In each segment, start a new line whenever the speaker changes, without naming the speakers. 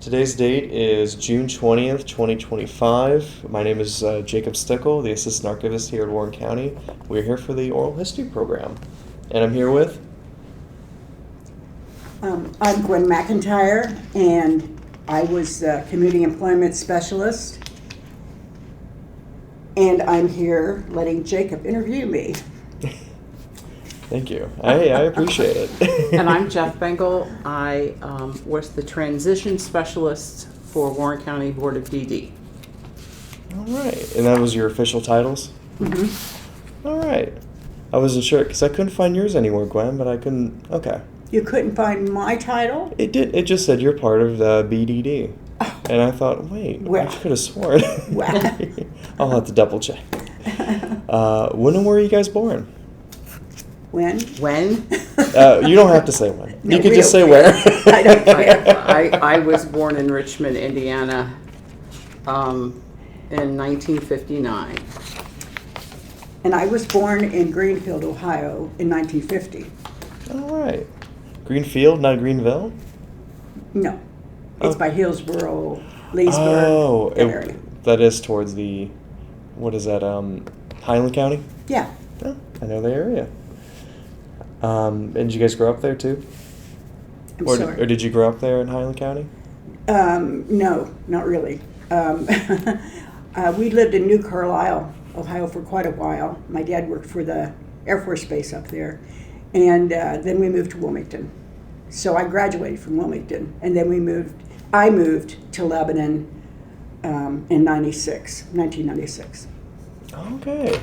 Today's date is June 20th, 2025. My name is Jacob Stickle, the Assistant Archivist here at Warren County. We're here for the Oral History Program. And I'm here with...
I'm Gwen McIntire, and I was the Community Employment Specialist. And I'm here letting Jacob interview me.
Thank you. I appreciate it.
And I'm Jef Bengal. I was the Transition Specialist for Warren County Board of DD.
All right. And that was your official titles?
Mm-hmm.
All right. I wasn't sure because I couldn't find yours anywhere, Gwen, but I couldn't... Okay.
You couldn't find my title?
It did. It just said you're part of the BDD. Oh. And I thought, wait, well, I could have sworn.
Well.
I'll have to double check. When and where were you guys born?
When?
You don't have to say when.
No,
you can just say where.
I don't care.
I was born in Richmond, Indiana in 1959.
And I was born in Greenfield, Ohio in 1950.
All right. Greenfield, not Greenville?
No. It's by Hillsboro, Leesburg, that area.
That is towards the, what is that, Highland County?
Yeah.
Oh, I know the area. And did you guys grow up there too?
I'm
or
sorry.
Or did you grow up there in Highland County?
No, not really. We lived in New Carlisle, Ohio for quite a while. My dad worked for the Air Force Base up there. And then we moved to Wilmington. So I graduated from Wilmington. And then I moved to Lebanon in 1996.
Okay.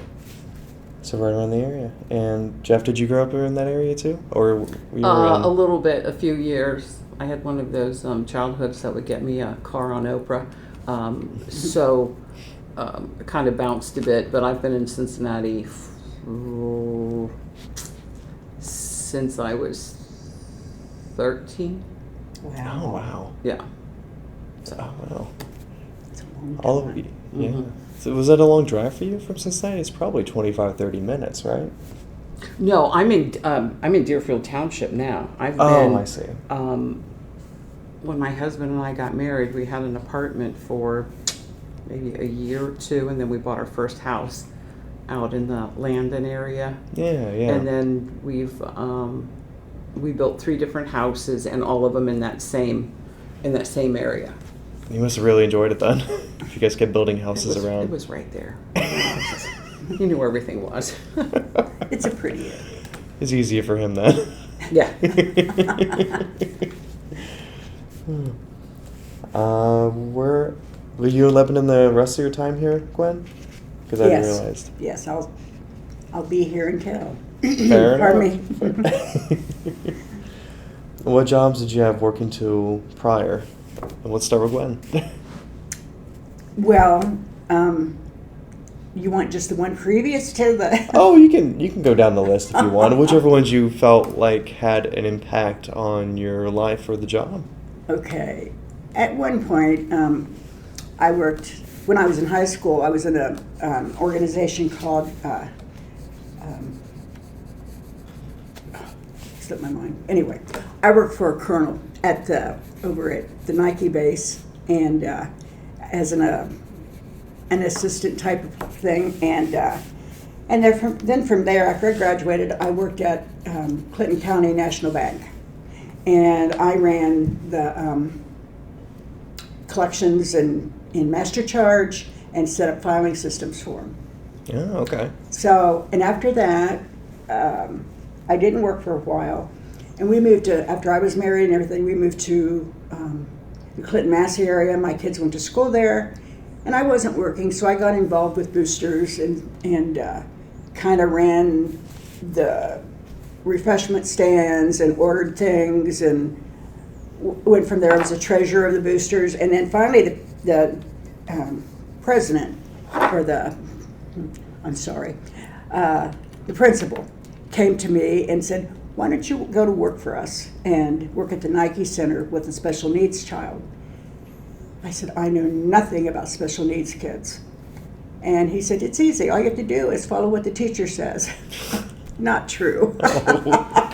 So right around the area. And Jef, did you grow up in that area too? Or were you
A little bit, a few years. I had one of those childhoods that would get me a car on Oprah. So it kind of bounced a bit, but I've been in Cincinnati since I was 13.
Wow.
Oh, wow.
Yeah.
So, oh, wow.
That's a long time.
All of you. Yeah.
Mm-hmm.
So was that a long drive for you from Cincinnati? It's probably 25, 30 minutes, right?
No, I'm in Deerfield Township now. I've been.
Oh, I see.
When my husband and I got married, we had an apartment for maybe a year or two, and then we bought our first house out in the Landon area.
Yeah, yeah.
And then we built 3 different houses, and all of them in that same area.
You must have really enjoyed it then. If you guys kept building houses around.
It was right there. You knew where everything was.
It's a pretty area.
It's easier for him then.
Yeah.
Were you in Lebanon the rest of your time here, Gwen? Because I didn't realize.
Yes, I'll be here until.
Fair
Pardon
enough.
me.
What jobs did you have working to prior? And let's start with Gwen.
Well, you want just the one previous to the...
Oh, you can go down the list if you want. Whichever ones you felt like had an impact on your life or the job.
Okay. At one point, I worked, when I was in high school, I was in an organization called, slipped my mind. Anyway, I worked for a colonel over at the Nike base, and as an assistant type of thing, and then from there, after I graduated, I worked at Clinton County National Bank, and I ran the collections and in master charge and set up filing systems for them.
Yeah, okay.
So, and after that, I didn't work for a while, and we moved to, after I was married and everything, we moved to the Clinton, Massey area. My kids went to school there, and I wasn't working, so I got involved with boosters and kind of ran the refreshment stands and ordered things, and went from there. I was a treasurer of the boosters, and then finally the president, or the principal came to me and said, why don't you go to work for us and work at the Nike Center with a special needs child? I said, I know nothing about special needs kids. And he said, it's easy. All you have to do is follow what the teacher says. Not true.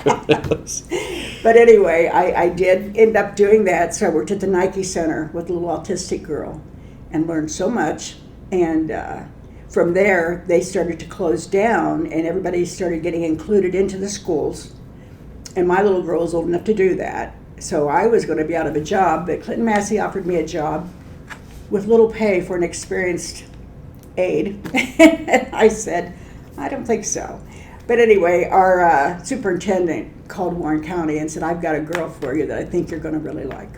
Goodness.
But anyway, I did end up doing that. So I worked at the Nike Center with a little autistic girl and learned so much. And from there, they started to close down, and everybody started getting included into the schools. And my little girl was old enough to do that. So I was going to be out of a job, but Clinton Massey offered me a job with little pay for an experienced aide. And I said, I don't think so. But anyway, our superintendent called Warren County and said, I've got a girl for you that I think you're going to really like.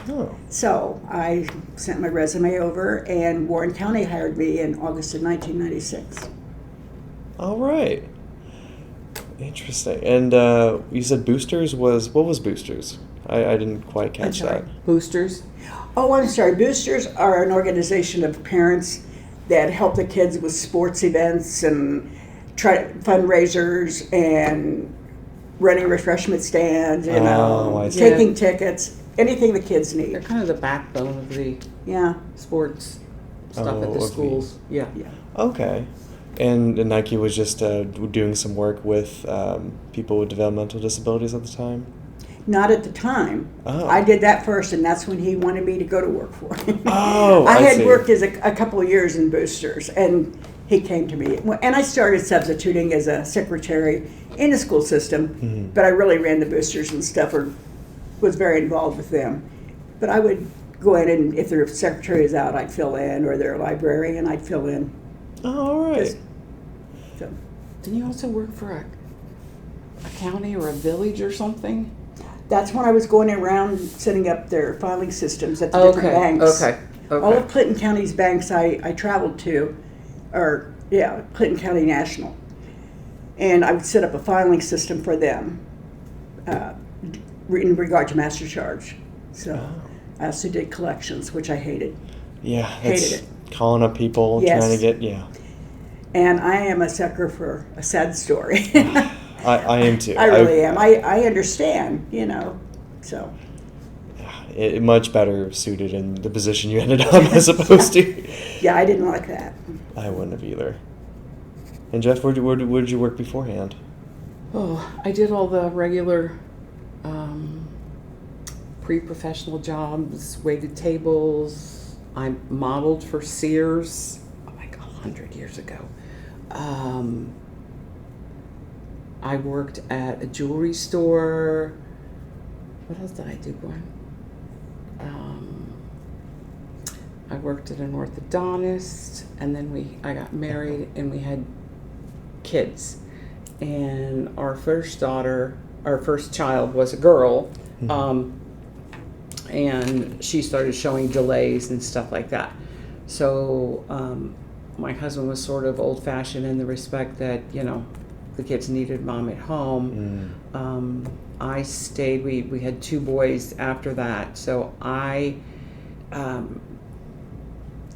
Oh.
So I sent my resume over, and Warren County hired me in August of 1996.
All right. Interesting. And you said Boosters what was Boosters? I didn't quite catch
I'm sorry.
that.
Boosters?
Oh, I'm sorry. Boosters are an organization of parents that help the kids with sports events and fundraisers and running refreshment stands,
I see.
taking tickets, anything the kids
They're
need.
kind of the backbone of the
Yeah.
sports stuff
Oh,
at the
okay.
schools. Yeah.
Yeah.
Okay. And Nike was just doing some work with people with developmental disabilities at the time?
Not at the time.
Oh.
I did that first, and that's when he wanted me to go to work for him.
Oh,
I
I
had
see.
worked as a couple of years in Boosters, and he came to me. And I started substituting as a secretary in the school system,
Mhm.
but I really ran the Boosters and stuff, or was very involved with them. But I would go in, and if their secretary is out, I'd fill in, or their librarian, I'd fill in.
Oh, all right.
Just- So,
Didn't you also work for a county or a village or something?
that's when I was going around setting up their filing systems at the different banks.
Okay.
All of Clinton County's banks I traveled to, Clinton County National. And I would set up a filing system for them in regard to master charge. So I also did collections, which I hated.
Yeah,
Hated
it's calling up people,
Yes.
trying to get, yeah.
And I am a sucker for a sad story.
I am too.
I really am. I understand, so.
It much better suited in the position you ended up as opposed to.
Yeah, I didn't like that.
I wouldn't have either. And Jef, where did you work beforehand?
Oh, I did all the regular pre-professional jobs, waited tables. I modeled for Sears, like 100 years ago. I worked at a jewelry store. What else did I do, Gwen? I worked at an orthodontist, and then I got married, and we had kids. And our first child was a girl, and she started showing delays and stuff like that. So my husband was sort of old-fashioned in the respect that, the kids needed mom at home. I stayed, we had 2 boys after that, so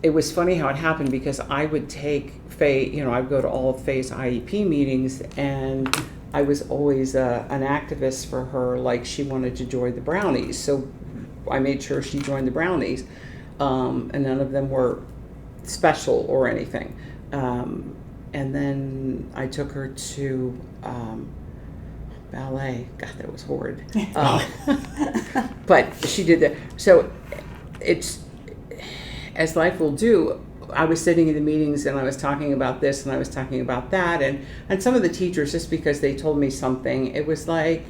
it was funny how it happened, because I would take Faye, I'd go to all of Faye's IEP meetings, and I was always an activist for her, like she wanted to join the Brownies, so I made sure she joined the Brownies, and none of them were special or anything. And then I took her to ballet. God, that was horrid. But she did that. So it's, as life will do, I was sitting in the meetings and I was talking about this and I was talking about that. And some of the teachers, just because they told me something, it was like,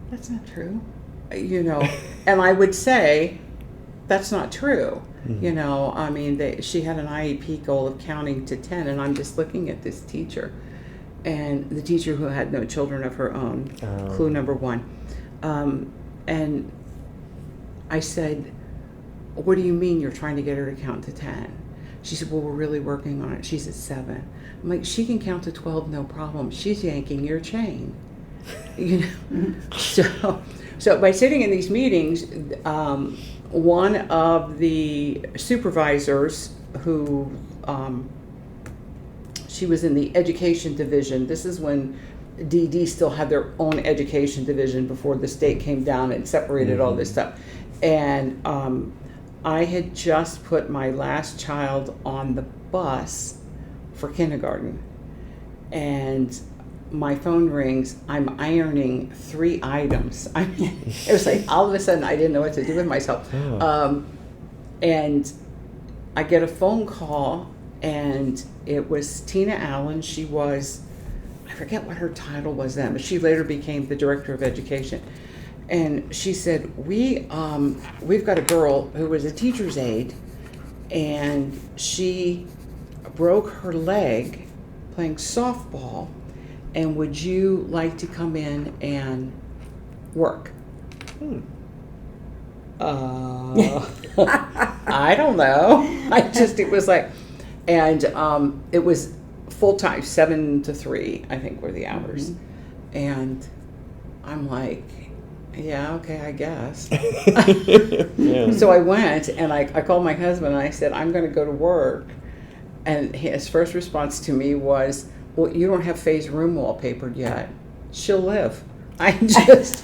that's not true. And I would say, that's not true. She had an IEP goal of counting to 10, and I'm just looking at this teacher, and the teacher who had no children of her own, clue number 1. And I said, what do you mean you're trying to get her to count to 10? She said, well, we're really working on it. She's at 7. I'm like, she can count to 12, no problem. She's yanking your chain. So by sitting in these meetings, one of the supervisors who, she was in the education division. This is when DD still had their own education division before the state came down and separated all this stuff. And I had just put my last child on the bus for kindergarten. And my phone rings. I'm ironing 3 items. I mean, it was like all of a sudden I didn't know what to do with myself.
Oh.
And I get a phone call, and it was Tina Allen. She was, I forget what her title was then, but she later became the director of education. And she said, we've got a girl who was a teacher's aide, and she broke her leg playing softball, and would you like to come in and work? I don't know. It was like, and it was full time, 7 to 3, I think were the hours. And I'm like, yeah, okay, I guess.
Yeah.
So I went, and I called my husband, and I said, I'm going to go to work. And his first response to me was, well, you don't have Faye's room wallpapered yet. She'll live. I just...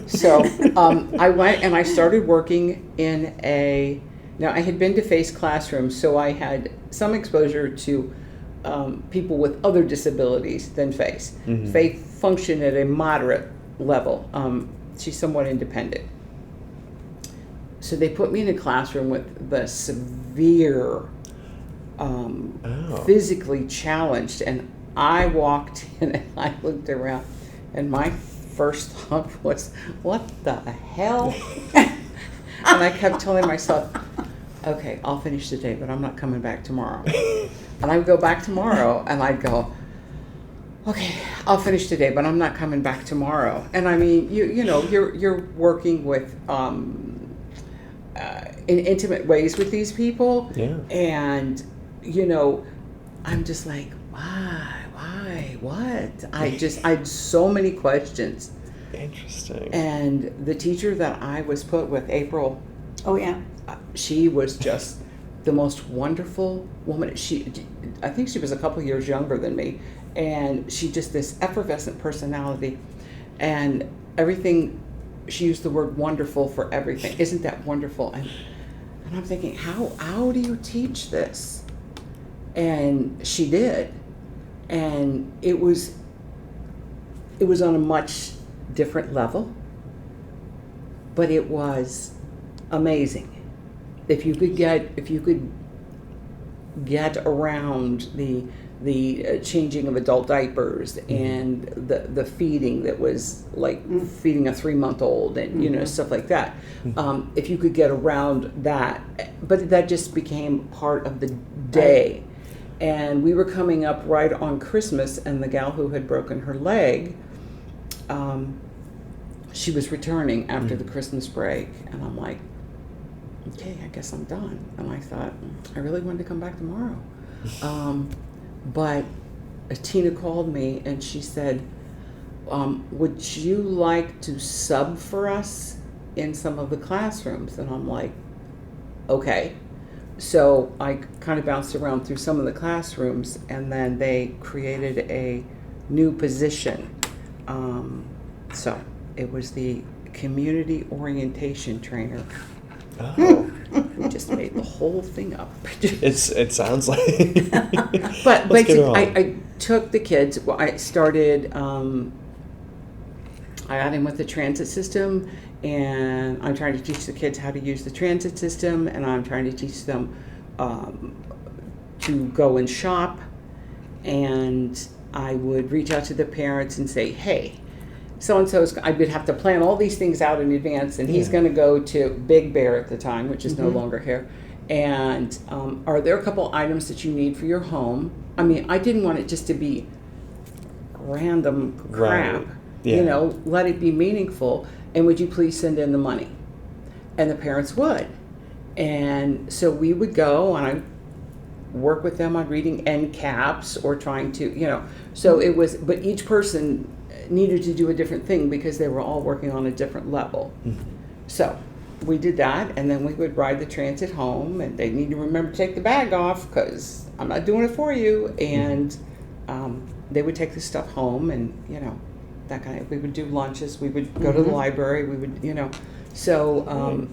So I went and I started working in now I had been to Faye's classroom, so I had some exposure to people with other disabilities than Faye's.
Mm-hmm.
Faye functioned at a moderate level. She's somewhat independent. So they put me in a classroom with the severe, physically challenged, and I walked in and I looked around, and my first thought was, what the hell? And I kept telling myself, okay, I'll finish today, but I'm not coming back tomorrow. And I would go back tomorrow, and I'd go, okay, I'll finish today, but I'm not coming back tomorrow. And I mean, you're working with in intimate ways with these people, and I'm just like, why, what? I had so many questions.
Interesting.
And the teacher that I was put with, April.
Oh yeah.
She was just the most wonderful woman. I think she was a couple years younger than me, and she just this effervescent personality, and everything. She used the word wonderful for everything. Isn't that wonderful? And I'm thinking, how do you teach this? And she did, and it was on a much different level, but it was amazing. If you could get around the changing of adult diapers and the feeding that was like feeding a 3-month-old and stuff like that. If you could get around that, but that just became part of the day. And we were coming up right on Christmas, and the gal who had broken her leg, she was returning after the Christmas break, and I'm like, okay, I guess I'm done. And I thought, I really wanted to come back tomorrow. But Tina called me and she said, would you like to sub for us in some of the classrooms? And I'm like, okay. So I kind of bounced around through some of the classrooms, and then they created a new position. So it was the community orientation trainer.
Oh.
We just made the whole thing up.
It sounds like.
But
Let's get it on.
I took the kids. Well, I started. I got in with the transit system, and I'm trying to teach the kids how to use the transit system, and I'm trying to teach them to go and shop. And I would reach out to the parents and say, hey, so-and-so's, I would have to plan all these things out in advance, and he's going to go to Big Bear at the time, which is no longer here. And are there a couple items that you need for your home? I mean, I didn't want it just to be random crap.
Right. Yeah.
Let it be meaningful. And would you please send in the money? And the parents would. And so we would go, and I work with them on reading end caps or trying to, so it was, but each person needed to do a different thing because they were all working on a different level. So we did that, and then we would ride the transit home, and they need to remember to take the bag off because I'm not doing it for you. And they would take the stuff home, and that kind of. We would do lunches. We would go to the library. We would, So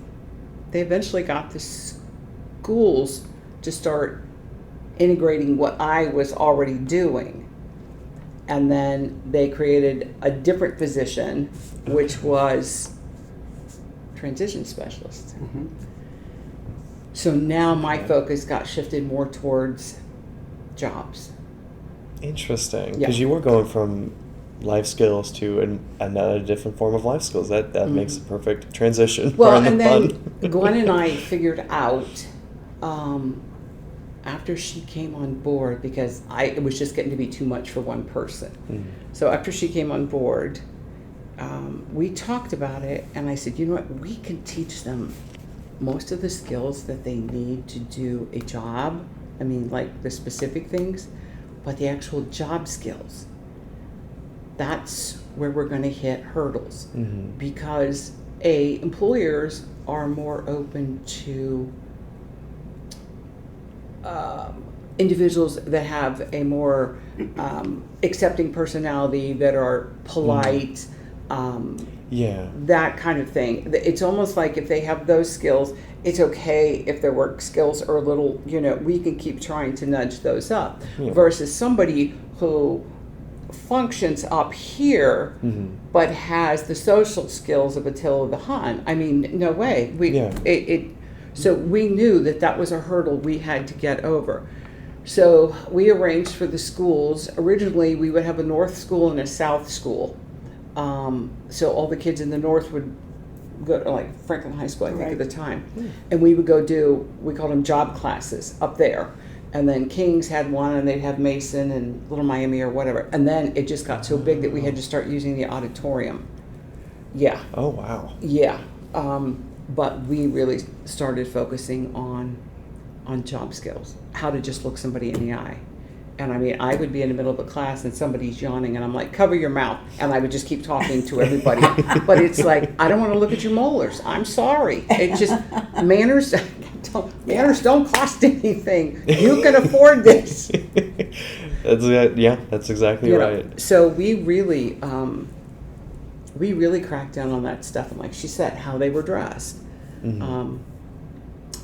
they eventually got the schools to start integrating what I was already doing And then they created a different position, which was transition specialist.
Mhm.
So now my focus got shifted more towards jobs.
Interesting,
Yeah.
because you were going from life skills to another different form of life skills. That makes a perfect transition.
Well,
Pardon
and
the
then
pun.
Gwen and I figured out after she came on board, because it was just getting to be too much for one person. So after she came on board, we talked about it, and I said, you know what, we can teach them most of the skills that they need to do a job. I mean, like the specific things, but the actual job skills, that's where we're going to hit hurdles. Because employers are more open to individuals that have a more accepting personality, that are polite,
Yeah.
that kind of thing. It's almost like if they have those skills, it's okay if their work skills are a little, we can keep trying to nudge those up.
Yeah.
Versus somebody who functions up here but has the social skills of Attila the Hun. I mean, no way. So we knew that was a hurdle we had to get over. So we arranged for the schools. Originally, we would have a north school and a south school. So all the kids in the north would go to like Franklin High School, I think, at the time. And we would go we called them job classes up there. And then Kings had one, and they'd have Mason and Little Miami or whatever. And then it just got so big that we had to start using the auditorium. Yeah.
Oh, wow.
Yeah. But we really started focusing on job skills, how to just look somebody in the eye. And I mean, I would be in the middle of a class and somebody's yawning, and I'm like, cover your mouth. And I would just keep talking to everybody. But it's like, I don't want to look at your molars. I'm sorry. It's just, manners don't cost anything. You can afford this.
That's exactly right.
So we really cracked down on that stuff. And like she said, how they were dressed.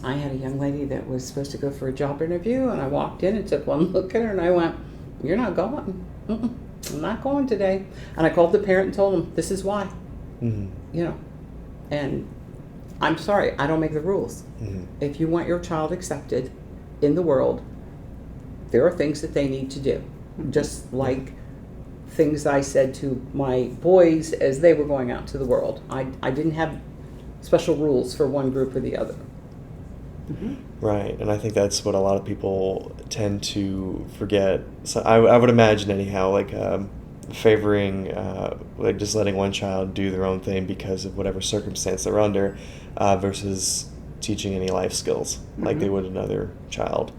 I had a young lady that was supposed to go for a job interview, and I walked in and took one look at her, and I went, "You're not going. I'm not going today." And I called the parent and told them, "This is why." And I'm sorry, I don't make the rules. If you want your child accepted in the world, there are things that they need to do. Just like things I said to my boys as they were going out to the world. I didn't have special rules for one group or the other.
Right, and I think that's what a lot of people tend to forget. So I would imagine anyhow, like favoring, like just letting one child do their own thing because of whatever circumstance they're under, versus teaching any life skills like they would another child.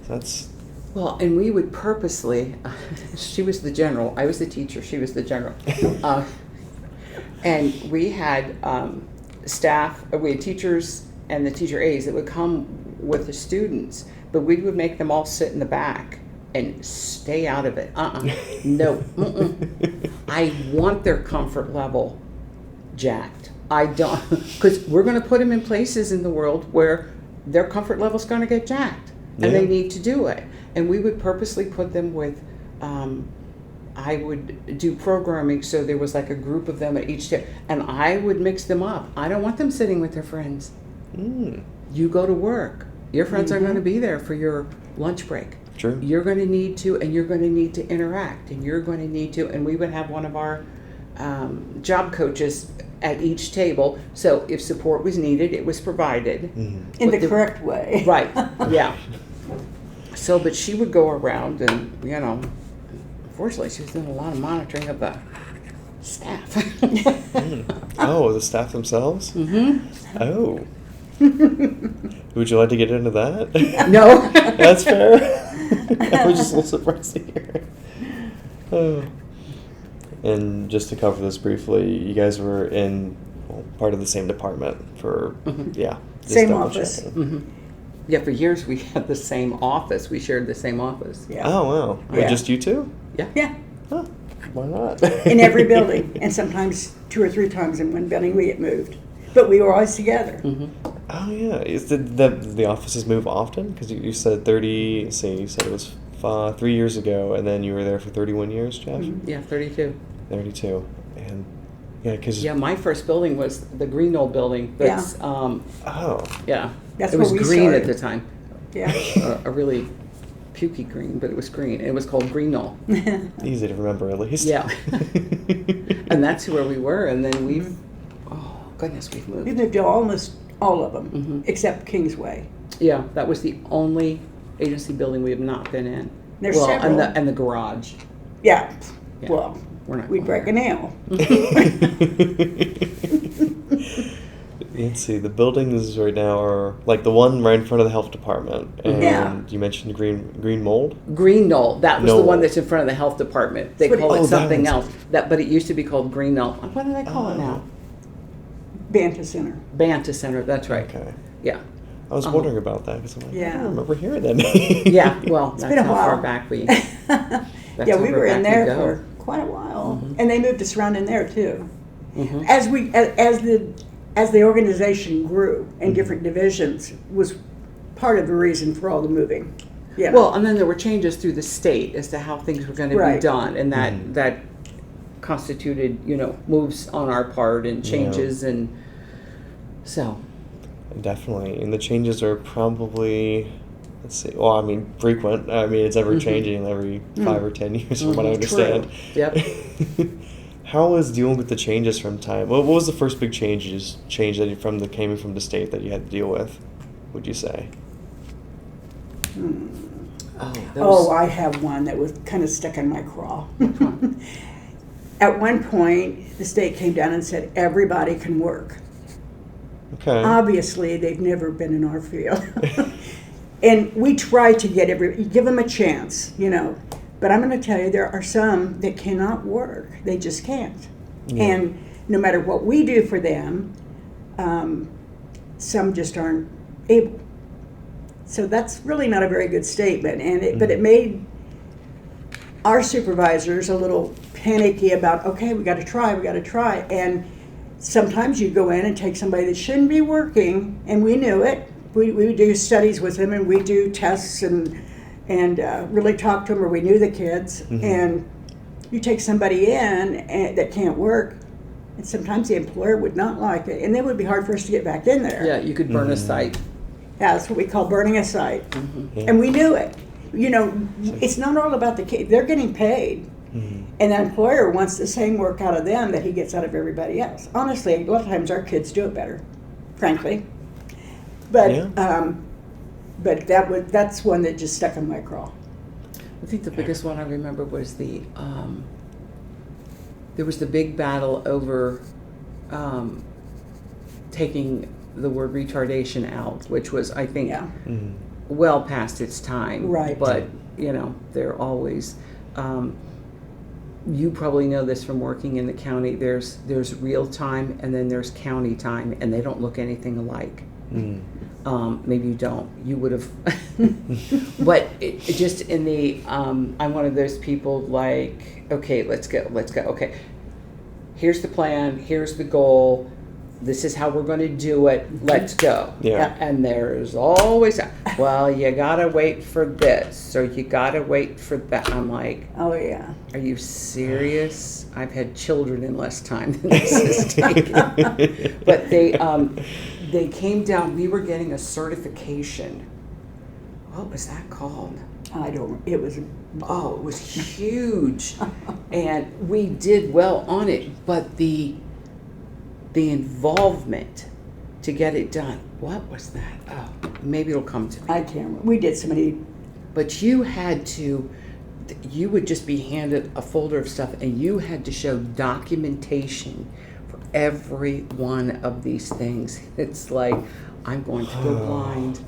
So that's...
Well, and we would purposely, she was the general, I was the teacher, she was the general. And we had staff, we had teachers and the teacher aides that would come with the students, but we would make them all sit in the back and stay out of it. No. I want their comfort level jacked. I don't, because we're going to put them in places in the world where their comfort level's going to get jacked, and they need to do it. And we would purposely put them with, I would do programming so there was like a group of them at each day, and I would mix them up. I don't want them sitting with their friends. You go to work. Your friends are going to be there for your lunch break.
True.
You're going to need to, and you're going to need to interact, and you're going to need to, and we would have one of our job coaches at each table, so if support was needed, it was provided.
In the correct way.
Right, yeah. So, but she would go around and, unfortunately, she was doing a lot of monitoring of the staff.
Oh, the staff themselves? Oh. Would you like to get into that?
No.
That's fair. I was just a little surprised to hear. Oh. And just to cover this briefly, you guys were in part of the same department for, just
Same
double
office.
checking.
Yeah, for years we had the same office. We shared the same office.
Yeah.
Oh, wow.
Yeah.
Just you two?
Yeah.
Huh. Why not?
In every building, and sometimes 2 or 3 times in one building we get moved. But we were always together.
Oh, yeah. Did the offices move often? Because you said 30, say you said it was 3 years ago, and then you were there for 31 years, Jeff?
Yeah, 32.
32. And yeah, because
my first building was the Green Knoll building. That's, yeah.
That's
it was
where we
green
started.
at the time.
Yeah.
A really pukey green, but it was green. It was called Green Knoll.
easy to remember, at least.
Yeah. And that's where we were. And then we've
We've
moved.
moved to almost all of them,
Mhm.
except Kingsway.
Yeah, that was the only agency building we have not been in.
There's
well,
several.
and the garage.
Yeah.
Yeah.
Well,
We're not
we'd
going
break a
there.
nail.
Let's see, the buildings right now are like the one right in front of the health department. And
Yeah.
you mentioned green mold?
Green Knoll. That was the
Knoll.
one that's in front of the health department. They
What-
call
Oh,
it
that
something
one's-
else. But it used to be called Green Knoll. What do they call it now?
Banta Center.
Banta Center. That's right.
Okay.
Yeah.
I was wondering about that because I'm like, I
Yeah.
don't remember hearing that name.
Yeah. Well,
It's
that's
been a
how
while.
far back we.
Yeah, we
how
were
far
in
back we
there
go.
for quite a while,
Mhm.
and they moved us around in there too.
Mhm.
As the organization grew and
Mhm.
different divisions was part of the reason for all the moving. Yeah.
Well, and then there were changes through the state as to how things were going to be
Right.
done, and
Mhm.
that constituted, moves on our part and
Yeah.
changes, and so.
Definitely. And the changes are probably, let's see, well, I mean, frequent. I mean, it's ever changing every 5 or 10 years from what I
Mhm.
understand.
Yep.
How was dealing with the changes from time? What was the first big change that you came from the state that you had to deal with, would you say?
Oh,
I have one that was kind of stuck in my craw. At one point, the state came down and said everybody can work.
Okay.
Obviously, they've never been in our field. And we try to give them a chance, But I'm going to tell you, there are some that cannot work. They just can't.
Yeah.
And no matter what we do for them, some just aren't able. So that's really not a very good statement. But it made our supervisors a little panicky about, okay, we got to try. And sometimes you go in and take somebody that shouldn't be working, and we knew it. We do studies with them, and we do tests and really talk to them, or we knew the kids.
Mhm.
And you take somebody in that can't work, and sometimes the employer would not like it, and then it would be hard for us to get back in there.
yeah, you could burn a site.
Yeah, that's what we call burning a site.
Yeah.
And we knew it. It's not all about the kid. They're getting paid.
Mhm.
And the employer wants the same work out of them that he gets out of everybody else. Honestly, a lot of times our kids do it better, frankly. But
Yeah.
but that's one that just stuck in my craw.
I think the biggest one I remember was there was the big battle over taking the word retardation out, which was, I think,
Yeah.
Mhm.
well past its time.
Right.
But, they're always, you probably know this from working in the county, there's real time and then there's county time, and they don't look anything alike.
Mhm.
Maybe you don't. You would have. But it just in the, I'm one of those people like, okay, let's go. Okay, here's the plan. Here's the goal. This is how we're going to do it. Let's go.
Yeah.
And there's always, well, you got to wait for this, or you got to wait for that. I'm like,
Oh, yeah.
are you serious? I've had children in less time than this is taken. But they came down. We were getting a certification. What was that called?
It was,
Oh, it was huge, and we did well on it. But the involvement to get it done. What was that? Oh, maybe it'll come to me.
I can't remember. We did so many,
But you would just be handed a folder of stuff, and you had to show documentation for every one of these things. It's like, I'm going to go blind.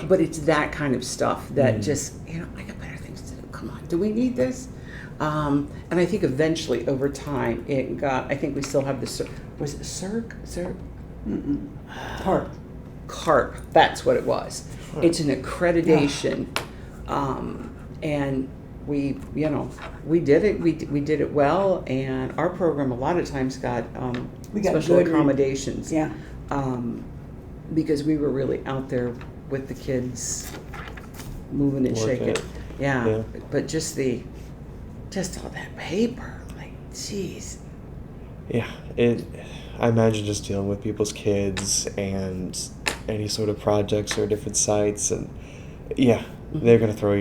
But it's that kind of stuff that just, I got better things to do. Come on, do we need this? And I think eventually, over time, I think we still have the, was it CERC?
part.
CARP, that's what it was. It's an accreditation, and we did it. We did it well, and our program a lot of times got,
We got
special
good
accommodations.
Yeah.
Because we were really out there with the kids, moving and
Working
shaking.
it.
Yeah. But just all that paper, like, jeez.
Yeah, I imagine just dealing with people's kids and any sort of projects or different sites, and they're gonna throw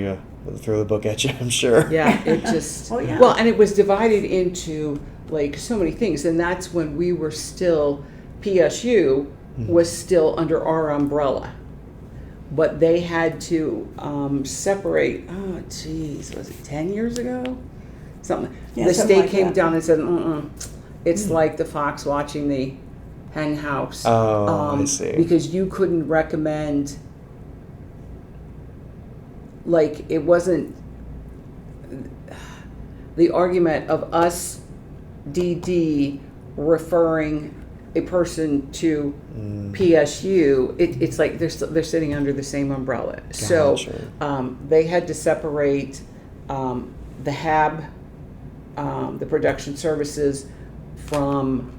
the book at you, I'm sure.
Yeah, it just
Oh, yeah.
well, and it was divided into like so many things, and that's when we were still PSU was still under our umbrella, but they had to separate. Oh, geez, was it 10 years ago? Something.
Yeah,
The
something
state
like
came
that.
down and said, it's like the fox watching the hen house.
Oh, I see.
Because you couldn't recommend, like, it wasn't the argument of us, DD, referring a person to PSU. It's like they're sitting under the same umbrella. So they had to separate the HAB, the production services, from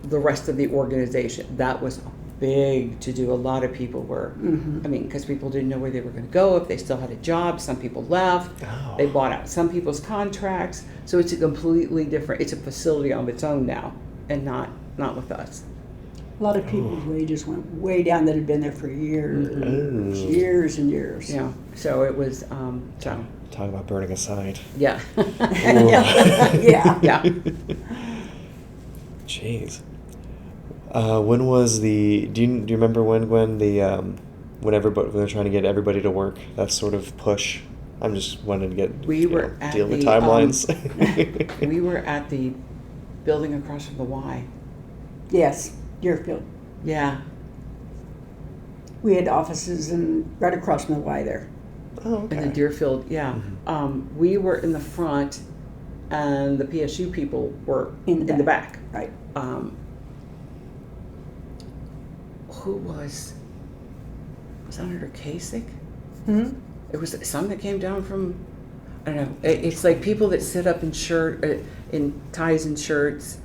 the rest of the organization. That was big to do. A lot of people were, I mean, because people didn't know where they were going to go, if they still had a job. Some people left. They bought out some people's contracts. So it's a completely different, it's a facility on its own now, and not with us.
A lot of people's wages went way down that had been there for years, years and years.
Yeah. So it was,
Talk about burning a site.
yeah.
Yeah.
Yeah.
Jeez. When was do you remember when, Gwen, when they're trying to get everybody to work, that sort of push? I'm just wanting to get deal with timelines.
We were at the building across from the Y.
Yes, Deerfield.
Yeah.
We had offices right across from the Y there.
Oh, okay.
In the Deerfield, yeah. We were in the front, and the PSU people were in the back.
Right.
Who was Senator Kasich?
Hmm?
It was something that came down from, I don't know. It's like people that sit up in ties and shirts,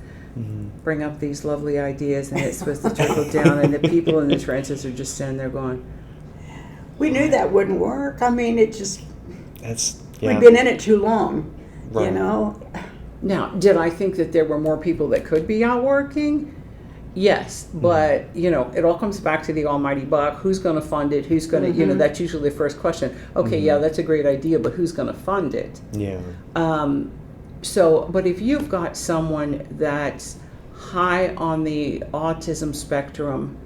bring up these lovely ideas, and it's supposed to trickle down, and the people in the trenches are just standing there going,
We knew that wouldn't work. I mean, we'd been in it too long,
Right.
you know.
Now, did I think that there were more people that could be out working? Yes, but it all comes back to the almighty buck. Who's going to fund it? Who's going to, that's usually the first question. Okay, yeah, that's a great idea, but who's going to fund it?
Yeah.
But if you've got someone that's high on the autism spectrum,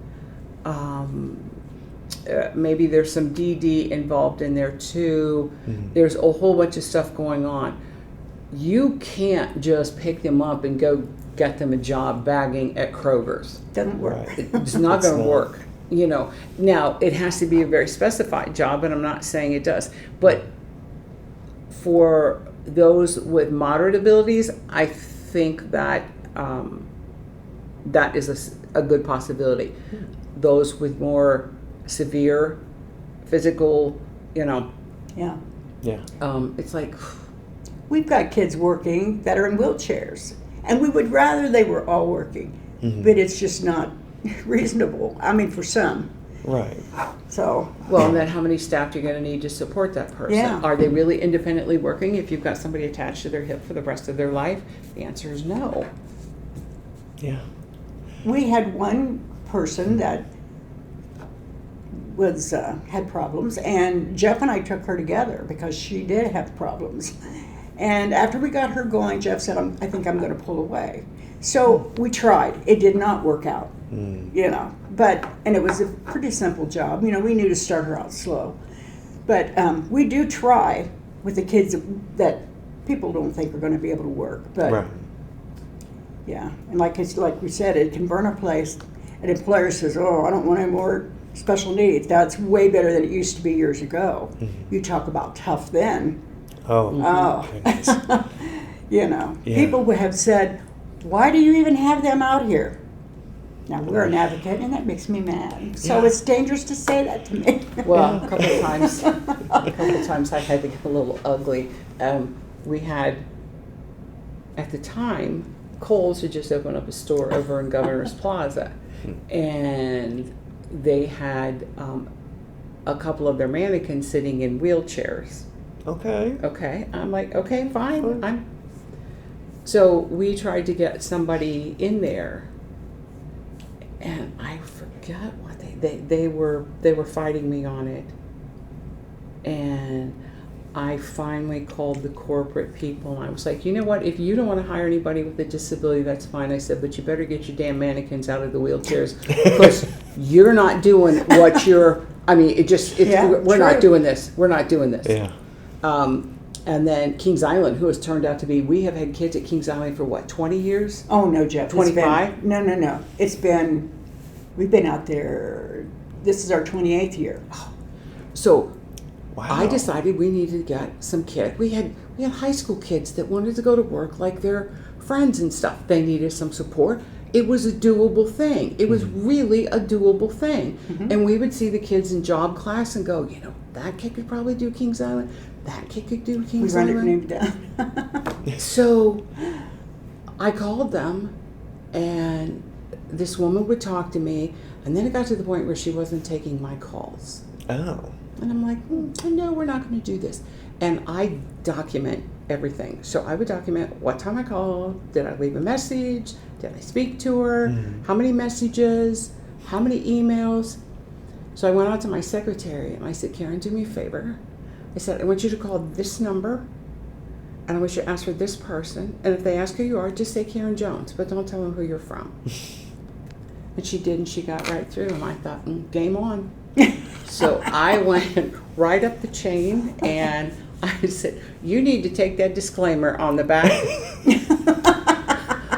maybe there's some DD involved in there too. There's a whole bunch of stuff going on. You can't just pick them up and go get them a job bagging at Kroger's.
Doesn't work.
Right.
It's not going to work. Now it has to be a very specified job, and I'm not saying it does. But for those with moderate abilities, I think that that is a good possibility. Those with more severe physical,
Yeah.
Yeah.
it's like,
We've got kids working that are in wheelchairs, and we would rather they were all working, but it's just not reasonable. I mean, for some.
Right.
So.
well, and then how many staff are you going to need to support that person?
Yeah.
Are they really independently working if you've got somebody attached to their hip for the rest of their life? The answer is no.
Yeah.
We had one person that had problems, and Jef and I took her together because she did have problems. And after we got her going, Jef said, I think I'm going to pull away. So we tried. It did not work out, and it was a pretty simple job. We knew to start her out slow. But we do try with the kids that people don't think are going to be able to work. But
Right.
yeah, and like we said, it can burn a place. An employer says, oh, I don't want any more special needs. That's way better than it used to be years ago. You talk about tough then.
Oh. Goodness. Yeah.
People would have said, why do you even have them out here? Now, we're an advocate, and that makes me mad. So it's dangerous to say that to me.
Well, a couple of times I had to get a little ugly. We had, at the time, Kohl's had just opened up a store over in Governor's Plaza, and they had a couple of their mannequins sitting in wheelchairs.
Okay.
Okay, I'm like, okay, fine. So we tried to get somebody in there, and I forgot what they were fighting me on it, and I finally called the corporate people, and I was like, you know what, if you don't want to hire anybody with a disability, that's fine. I said, but you better get your damn mannequins out of the wheelchairs, because you're not doing what you're, I mean, we're not doing this. We're not doing this.
Yeah.
And then Kings Island, who has turned out to be, we have had kids at Kings Island for what, 20 years?
Oh, no, Jef.
25?
No. We've been out there, this is our 28th year.
So
Wow.
I decided we needed to get some kids. We had high school kids that wanted to go to work like their friends and stuff. They needed some support. It was a doable thing. It was really a doable thing. Mm-hmm. And we would see the kids in job class and go, you know, that kid could probably do Kings Island. That kid could do Kings Island.
We run it down.
So I called them, and this woman would talk to me, and then it got to the point where she wasn't taking my calls.
Oh.
And I'm like, no, we're not going to do this. And I document everything. So I would document what time I called, did I leave a message, did I speak to her, how many messages, how many emails. So I went out to my secretary and I said, Karen, do me a favor. I said, I want you to call this number, and I want you to ask for this person. And if they ask who you are, just say Karen Jones, but don't tell them who you're from. And she did, and she got right through. And I thought, game on. So I went right up the chain, and I said, you need to take that disclaimer on the back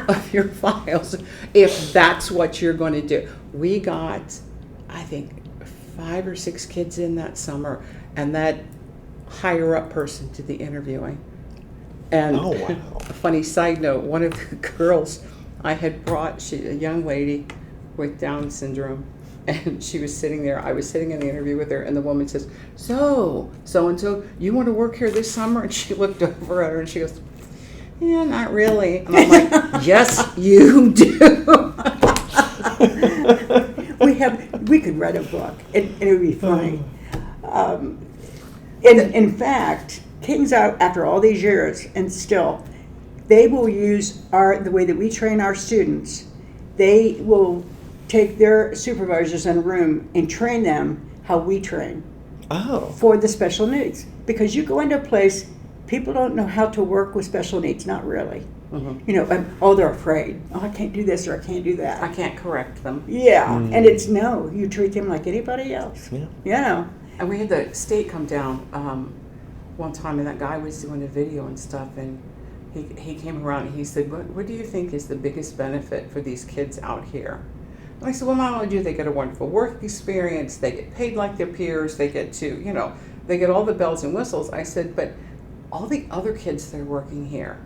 of your files if that's what you're going to do. We got, I think, 5 or 6 kids in that summer, and that higher up person did the interviewing. And
oh, wow.
A funny side note, one of the girls I had brought, a young lady with Down syndrome, and she was sitting there. I was sitting in the interview with her, and the woman says, so-and-so, you want to work here this summer? And she looked over at her, and she goes, yeah, not really. And I'm like, yes, you do.
We could write a book, and it would be funny. In fact, Kings out after all these years, and still, they will use the way that we train our students. They will take their supervisors in a room and train them how we train for the special needs. Because you go into a place, people don't know how to work with special needs, not really. Mm-hmm. You know, they're afraid. Oh, I can't do this or I can't do that.
I can't correct them.
Yeah, and it's no, you treat them like anybody else. Yeah. You know.
And we had the state come down one time, and that guy was doing a video and stuff, and he came around and he said, what do you think is the biggest benefit for these kids out here? And I said, well, not only do they get a wonderful work experience, they get paid like their peers, they get to, they get all the bells and whistles. I said, but all the other kids that are working here,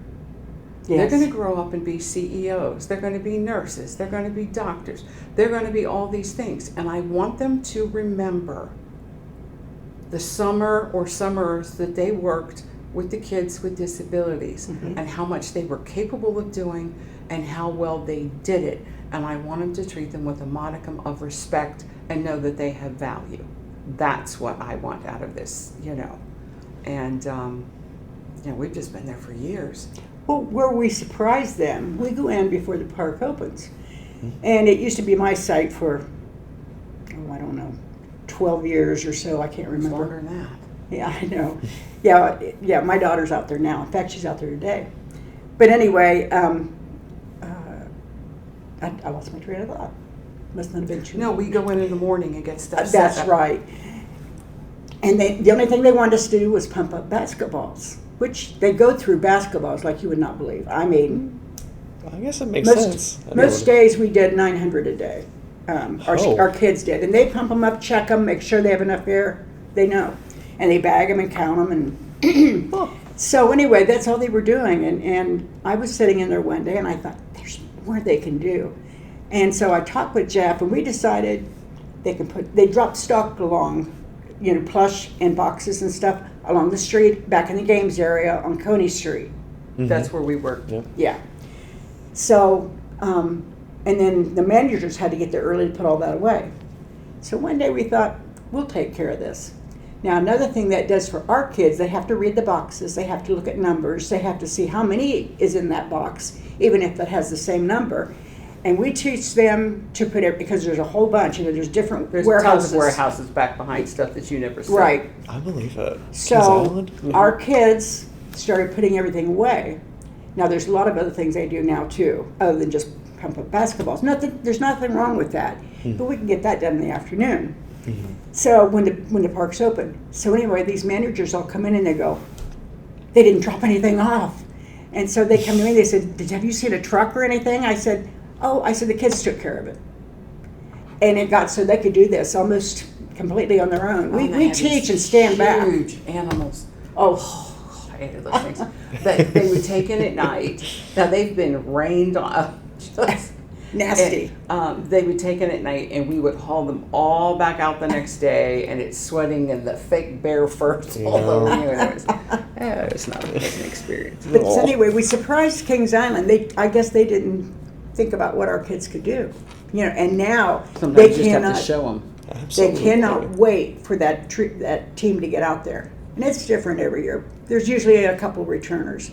they're going to grow up and be CEOs, they're going to be nurses, they're going to be doctors, they're going to be all these things. And I want them to remember the summer or summers that they worked with the kids with disabilities, and how much they were capable of doing and how well they did it. And I want them to treat them with a modicum of respect and know that they have value. That's what I want out of this, And, we've just been there for years.
Well, where we surprise them, we go in before the park opens. And it used to be my site for, 12 years or so, I can't remember.
Longer than that.
Yeah, I know. Yeah, my daughter's out there now. In fact, she's out there today. But anyway, I lost my train of thought. Must not have been true.
No, we go in the morning and get stuff set
That's
up.
right. And the only thing they wanted us to do was pump up basketballs, which they go through basketballs like you would not believe. I mean,
I guess it makes sense.
Most days we did 900 a day. Our kids did. And they pump them up, check them, make sure they have enough air. They know. And they bag them and count them. And so anyway, that's all they were doing. And I was sitting in there one day and I thought, there's more they can do. And so I talked with Jef, and we decided they dropped stock along, plush and boxes and stuff along the street, back in the games area on Coney Street.
Mm-hmm. That's where we worked.
Yeah. So, and then the managers had to get there early to put all that away. So one day we thought, we'll take care of this. Now, another thing that does for our kids, they have to read the boxes, they have to look at numbers, they have to see how many is in that box, even if it has the same number. And we teach them to put it, because there's a whole bunch, there's different warehouses.
Tons of warehouses back behind stuff that you never see.
Right.
I believe it.
So our kids started putting everything away. Now, there's a lot of other things they do now too, other than just pump up basketballs. There's nothing wrong with that, but we can get that done in the afternoon. So when the park's open. So anyway, these managers all come in and they go, they didn't drop anything off. And so they come to me, they said, have you seen a truck or anything? I said, the kids took care of it. And it got so they could do this almost completely on their own. We teach and stand back.
Huge animals.
Oh,
I hated those things. They would take in at night. Now they've been rained on. Just
nasty.
And, they would take in at night, and we would haul them all back out the next day, and it's sweating, and the fake bear fur's all over you. And it was not a pleasant experience.
But so anyway, we surprised Kings Island. I guess they didn't think about what our kids could do, And now
sometimes
they
you just have to show them.
Absolutely.
They cannot wait for that team to get out there, and it's different every year. There's usually a couple returners,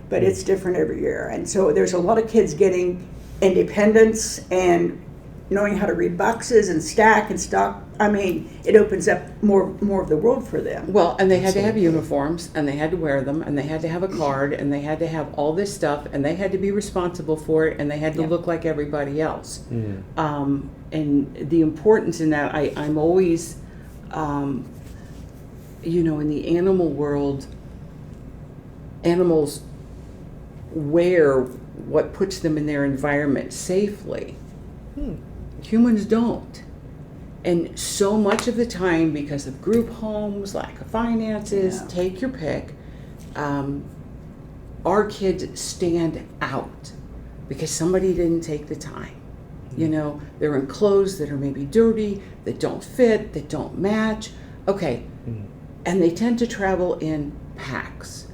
but it's different every year. And so there's a lot of kids getting independence and knowing how to read boxes and stack and stock. I mean, it opens up more of the world for them.
Well, and they had to have uniforms, and they had to wear them, and they had to have a card, and they had to have all this stuff, and they had to be responsible for it, and they had to look like everybody else. And the importance in that, I'm always, in the animal world, animals wear what puts them in their environment safely. Humans don't. And so much of the time, because of group homes, lack of finances, take your pick, our kids stand out because somebody didn't take the time. They're in clothes that are maybe dirty, that don't fit, that don't match. Okay. And they tend to travel in packs.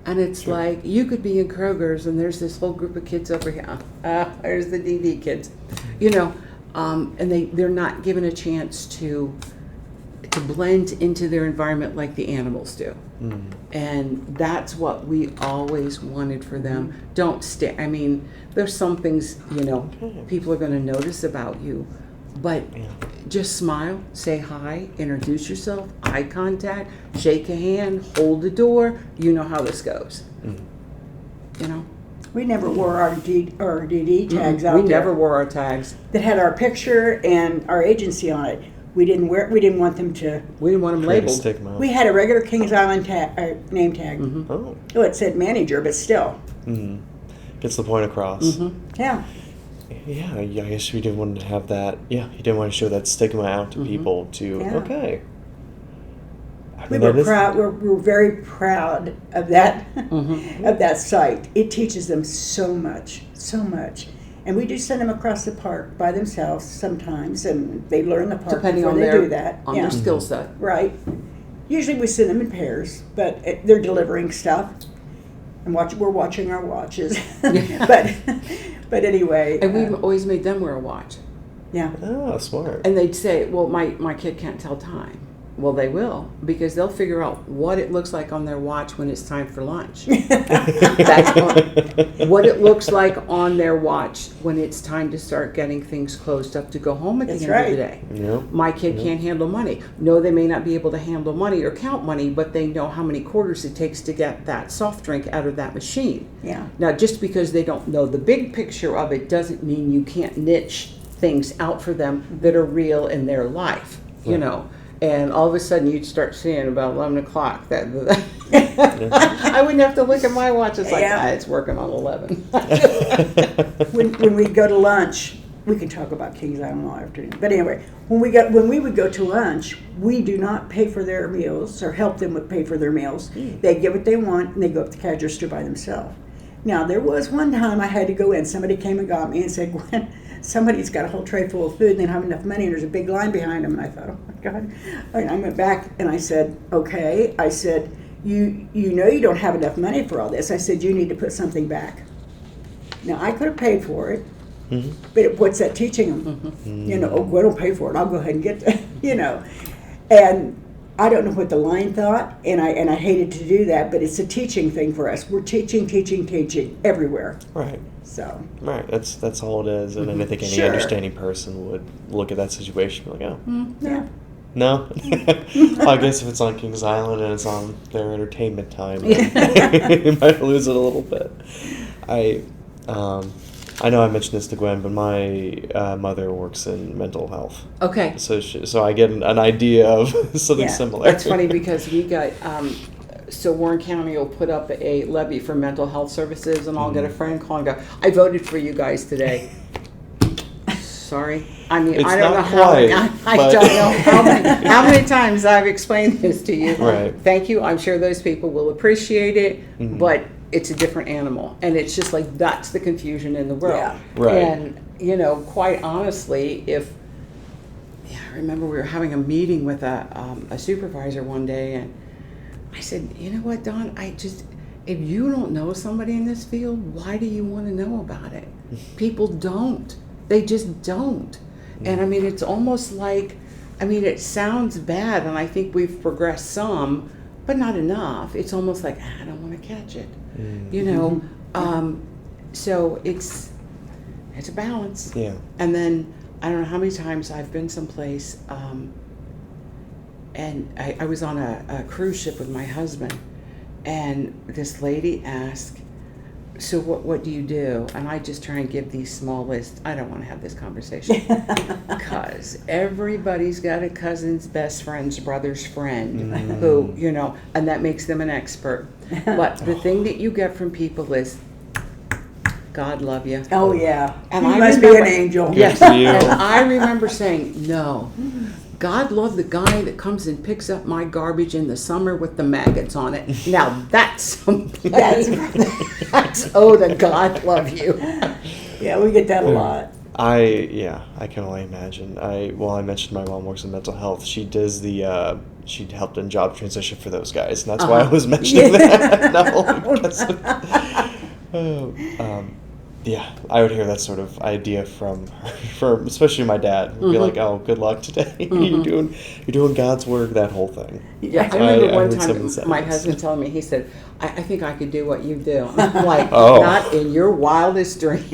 And it's like, you could be in Kroger's and there's this whole group of kids over here. There's the DD kids. And they're not given a chance to blend into their environment like the animals do. And that's what we always wanted for them. Don't stay. I mean, there's some things, people are going to notice about you, but just smile, say hi, introduce yourself, eye contact, shake a hand, hold the door. You know how this goes.
We never wore our DD tags out there.
We never wore our tags.
That had our picture and our agency on it. We didn't want them to.
We didn't want them labeled.
Stigma.
We had a regular Kings Island name tag.
Oh,
it said manager, but still.
gets the point across.
Yeah.
Yeah, I guess we didn't want to have that. Yeah, you didn't want to show that stigma out to people. Okay.
We were proud. We're very proud of that of that site. It teaches them so much, and we do send them across the park by themselves sometimes, and they learn the park
depending
before
on
they
their
do that.
on their skill set.
Right. Usually we send them in pairs, but they're delivering stuff, and we're watching our watches. But anyway.
And we've always made them wear a watch.
Yeah.
Oh, smart.
And they'd say, well, my kid can't tell time. Well, they will, because they'll figure out what it looks like on their watch when it's time for lunch. That's what it looks like on their watch when it's time to start getting things closed up to go home at the end of the day.
Yep.
My kid can't handle money. No, they may not be able to handle money or count money, but they know how many quarters it takes to get that soft drink out of that machine.
Yeah.
Now, just because they don't know the big picture of it doesn't mean you can't niche things out for them that are real in their life, you know. And all of a sudden, you'd start seeing about 11 o'clock that I wouldn't have to look at my watch. It's like, it's working on 11.
when we go to lunch, we can talk about Kings Island all afternoon. But anyway, when we would go to lunch, we do not pay for their meals or help them pay for their meals. They get what they want, and they go up to the cash register by themselves. Now, there was one time I had to go in. Somebody came and got me and said, Gwen, somebody's got a whole tray full of food and they don't have enough money, and there's a big line behind them. And I thought, oh my God. And I went back and I said, okay. I said, you know you don't have enough money for all this. I said, you need to put something back. Now, I could have paid for it, but what's that teaching them? You know, oh, Gwen will pay for it. I'll go ahead and get it, you know. And I don't know what the line thought, and I hated to do that, but it's a teaching thing for us. We're teaching everywhere.
Right.
So.
Right. That's all it is. And then I think any
Sure.
understanding person would look at that situation and be like, oh.
Yeah.
No? Well, I guess if it's on Kings Island and it's on their entertainment time, you might lose it a little bit. I know I mentioned this to Gwen, but my mother works in mental health.
Okay.
So I get an idea of something similar.
That's funny because we got, so Warren County will put up a levy for mental health services, and I'll get a friend call and go, I voted for you guys today. Sorry. I mean,
It's
I don't know
not
how
quite,
I don't know how many times I've explained this to you.
Right.
Thank you. I'm sure those people will appreciate it, but it's a different animal. And it's just like, that's the confusion in the world.
Yeah.
Right.
And, quite honestly, I remember we were having a meeting with a supervisor one day, and I said, you know what, Don, if you don't know somebody in this field, why do you want to know about it? People don't. They just don't. And I mean, it's almost like, it sounds bad, and I think we've progressed some, but not enough. It's almost like, I don't want to catch it, so it's a balance.
Yeah.
And then, I don't know how many times I've been someplace, and I was on a cruise ship with my husband, and this lady asked, so what do you do? And I just try and give these small lists. I don't want to have this conversation because everybody's got a cousin's best friend's brother's friend who, and that makes them an expert. But the thing that you get from people is, God love you.
Oh, yeah.
And
You
I
must
remember,
be an angel.
Yes.
Good for you.
And I remember saying, no. God love the guy that comes and picks up my garbage in the summer with the maggots on it. Now that's something. That's to God love you.
Yeah, we get that a lot.
I can only imagine. I mentioned my mom works in mental health. She does she helped in job transition for those guys, and that's why I was mentioning that. Not only because yeah, I would hear that sort of idea from especially my dad. Would be like, "Oh, good luck today. You're doing God's work." That whole thing.
Yeah, I remember one
heard some of
time
the
my
sentiments.
husband telling me, he said, I think I could do what you do. I'm like,
Oh.
not in your wildest dreams.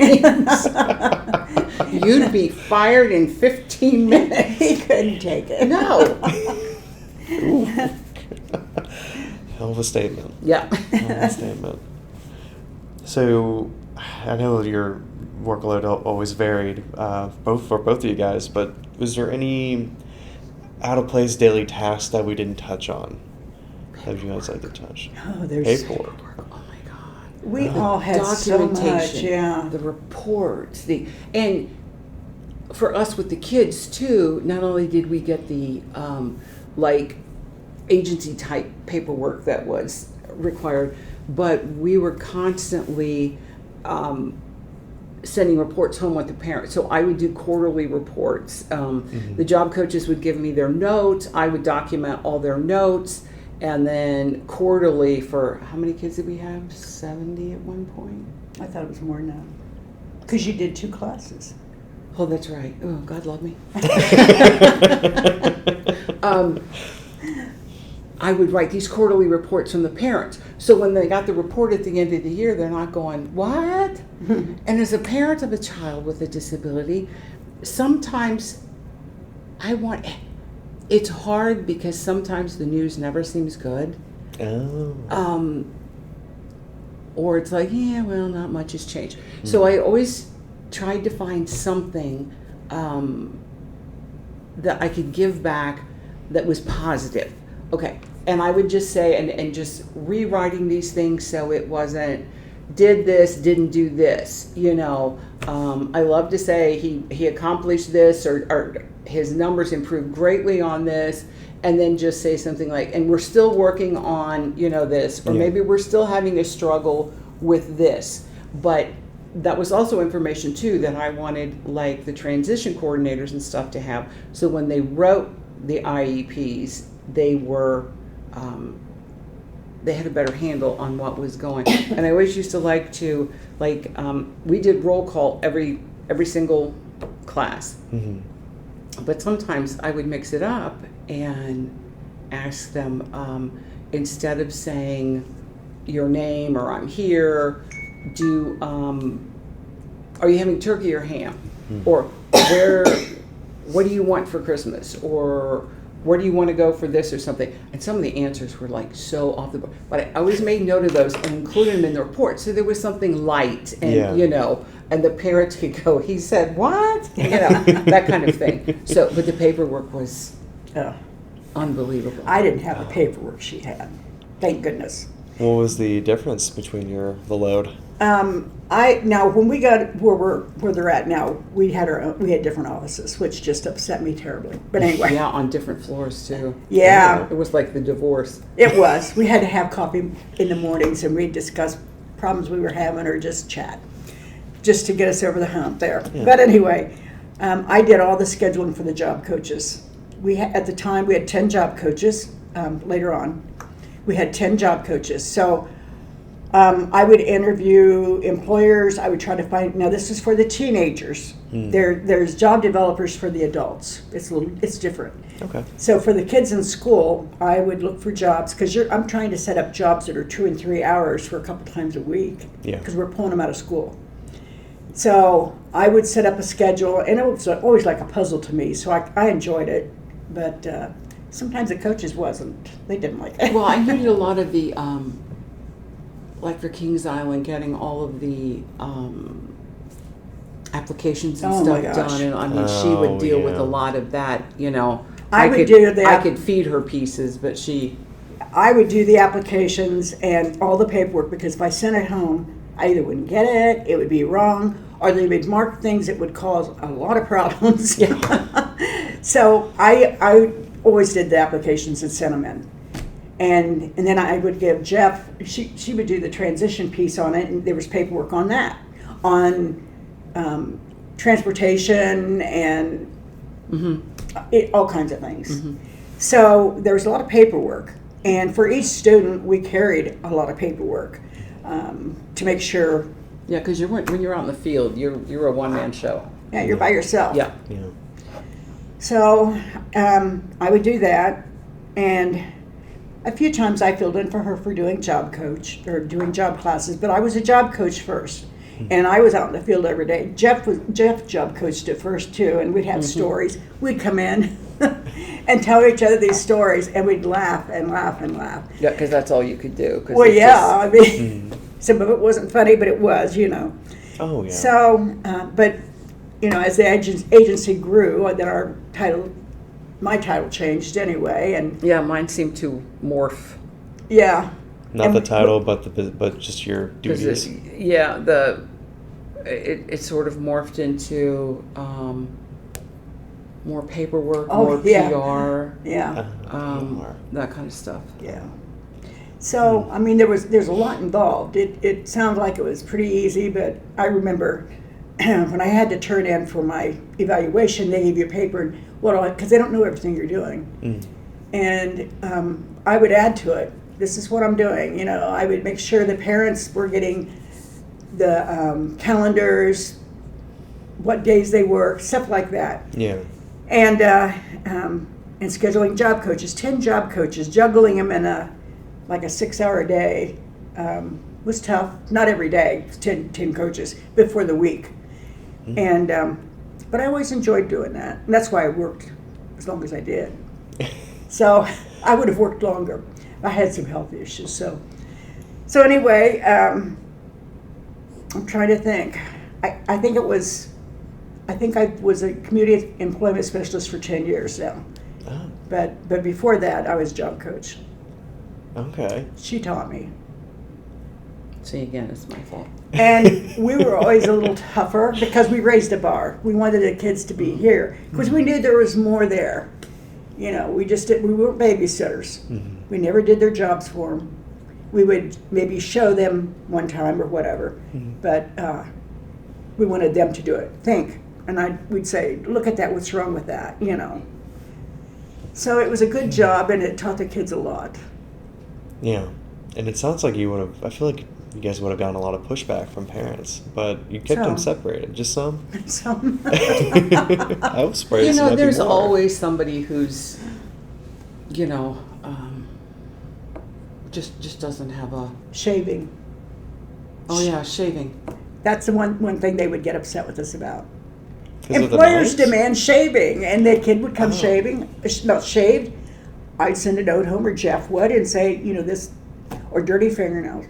You'd be fired in 15 minutes.
He couldn't take it.
No.
Hell of a statement.
Yeah.
Hell of a statement. So, I know your workload always varied, for both of you guys. But was there any out of place daily tasks that we didn't touch on that you guys like to touch?
Oh, there's
Paperwork.
Oh my God.
we all had so much,
Documentation,
yeah.
the reports, and for us with the kids too, not only did we get the agency type paperwork that was required, but we were constantly sending reports home with the parents. So I would do quarterly reports. The job coaches would give me their notes. I would document all their notes. And then quarterly for, how many kids did we have? 70 at one point?
I thought it was more now. Because you did 2 classes.
Oh, that's right. Oh, God love me. I would write these quarterly reports from the parents. So when they got the report at the end of the year, they're not going, what? And as a parent of a child with a disability, sometimes it's hard because sometimes the news never seems good.
Oh.
Or it's like, yeah, well, not much has changed. So I always tried to find something that I could give back that was positive. Okay, and I would just say, and just rewriting these things so it wasn't, did this, didn't do this, I love to say he accomplished this, or his numbers improved greatly on this, and then just say something like, and we're still working on, this, or maybe we're still having a struggle with this. But that was also information too that I wanted, like the transition coordinators and stuff, to have, so when they wrote the IEPs, they were they had a better handle on what was going. And I always used to like to we did roll call every single class, but sometimes I would mix it up and ask them, instead of saying your name or I'm here, are you having turkey or ham? Or what do you want for Christmas? Or where do you want to go for this or something? And some of the answers were like so off the board. But I always made note of those and included them in the report. So there was something light and, and the parents could go, he said, what? That kind of thing. So, but the paperwork was unbelievable.
I didn't have the paperwork she had. Thank goodness.
What was the difference between the load?
Now when we got where they're at now, we had different offices, which just upset me terribly. But anyway.
Yeah, on different floors too.
Yeah.
It was like the divorce.
It was. We had to have coffee in the mornings and we'd discuss problems we were having or just chat, just to get us over the hump there. Yeah. But anyway, I did all the scheduling for the job coaches. At the time we had 10 job coaches. Later on, we had 10 job coaches. So I would interview employers. I would try to find. Now this is for the teenagers. There's job developers for the adults. It's different.
Okay.
So for the kids in school, I would look for jobs because I'm trying to set up jobs that are 2 and 3 hours for a couple times a week.
Yeah.
Because we're pulling them out of school. So I would set up a schedule, and it was always like a puzzle to me. So I enjoyed it, but sometimes the coaches wasn't. They didn't like it.
Well, I did a lot of the. Like for Kings Island, getting all of the applications and stuff done, and I mean, she would deal with a lot of that. I could feed her pieces, but
I would do the applications and all the paperwork because if I sent it home, I either wouldn't get it, it would be wrong, or they would mark things that would cause a lot of problems. So I always did the applications and sent them in. And then I would give Jef, she would do the transition piece on it, and there was paperwork on that, on transportation and all kinds of things. So there was a lot of paperwork, and for each student, we carried a lot of paperwork to make sure.
Yeah, because when you're out in the field, you're a one-man show.
Yeah, you're by yourself.
Yeah.
So I would do that, and a few times I filled in for her for doing job coach or doing job classes, but I was a job coach first, and I was out in the field every day. Jef job coached at first too, and we'd have stories. We'd come in and tell each other these stories, and we'd laugh and laugh and laugh.
Yeah, because that's all you could do.
Well, I mean, some of it wasn't funny, but it was,
Oh, yeah.
So, but, as the agency grew, then my title changed anyway, and
yeah, mine seemed to morph.
Yeah.
Not the title, but just your duties.
It sort of morphed into more paperwork, more PR, that kind of stuff.
Yeah. So I mean, there's a lot involved. It sounds like it was pretty easy, but I remember when I had to turn in for my evaluation, they gave you a paper and because they don't know everything you're doing. And I would add to it, this is what I'm doing. I would make sure the parents were getting the calendars, what days they work, stuff like that.
Yeah.
And scheduling job coaches, 10 job coaches, juggling them in a 6-hour day was tough. Not every day, 10 coaches, but for the week. And but I always enjoyed doing that. And that's why I worked as long as I did. So I would have worked longer. I had some health issues. So anyway, I'm trying to think. I think I was a community employment specialist for 10 years now.
Oh.
But before that, I was job coach.
Okay.
She taught me.
See, again, it's my fault.
And we were always a little tougher because we raised a bar. We wanted the kids to be here because we knew there was more there. We weren't babysitters. We never did their jobs for them. We would maybe show them one time or whatever, but we wanted them to do it. Think. And we'd say, look at that, what's wrong with that, So it was a good job, and it taught the kids a lot.
Yeah. And it sounds like I feel like you guys would have gotten a lot of pushback from parents, but you kept them separated. Just some?
Some.
I was surprised.
There's always somebody who's you know, just doesn't have a...
Shaving.
Oh yeah, shaving.
That's the one thing they would get upset with us about.
'Cause of the
Employers
noise?
demand shaving, and the kid would come not shaved. I'd send a note home, or Jeff would, and say, you know, this, or dirty fingernails.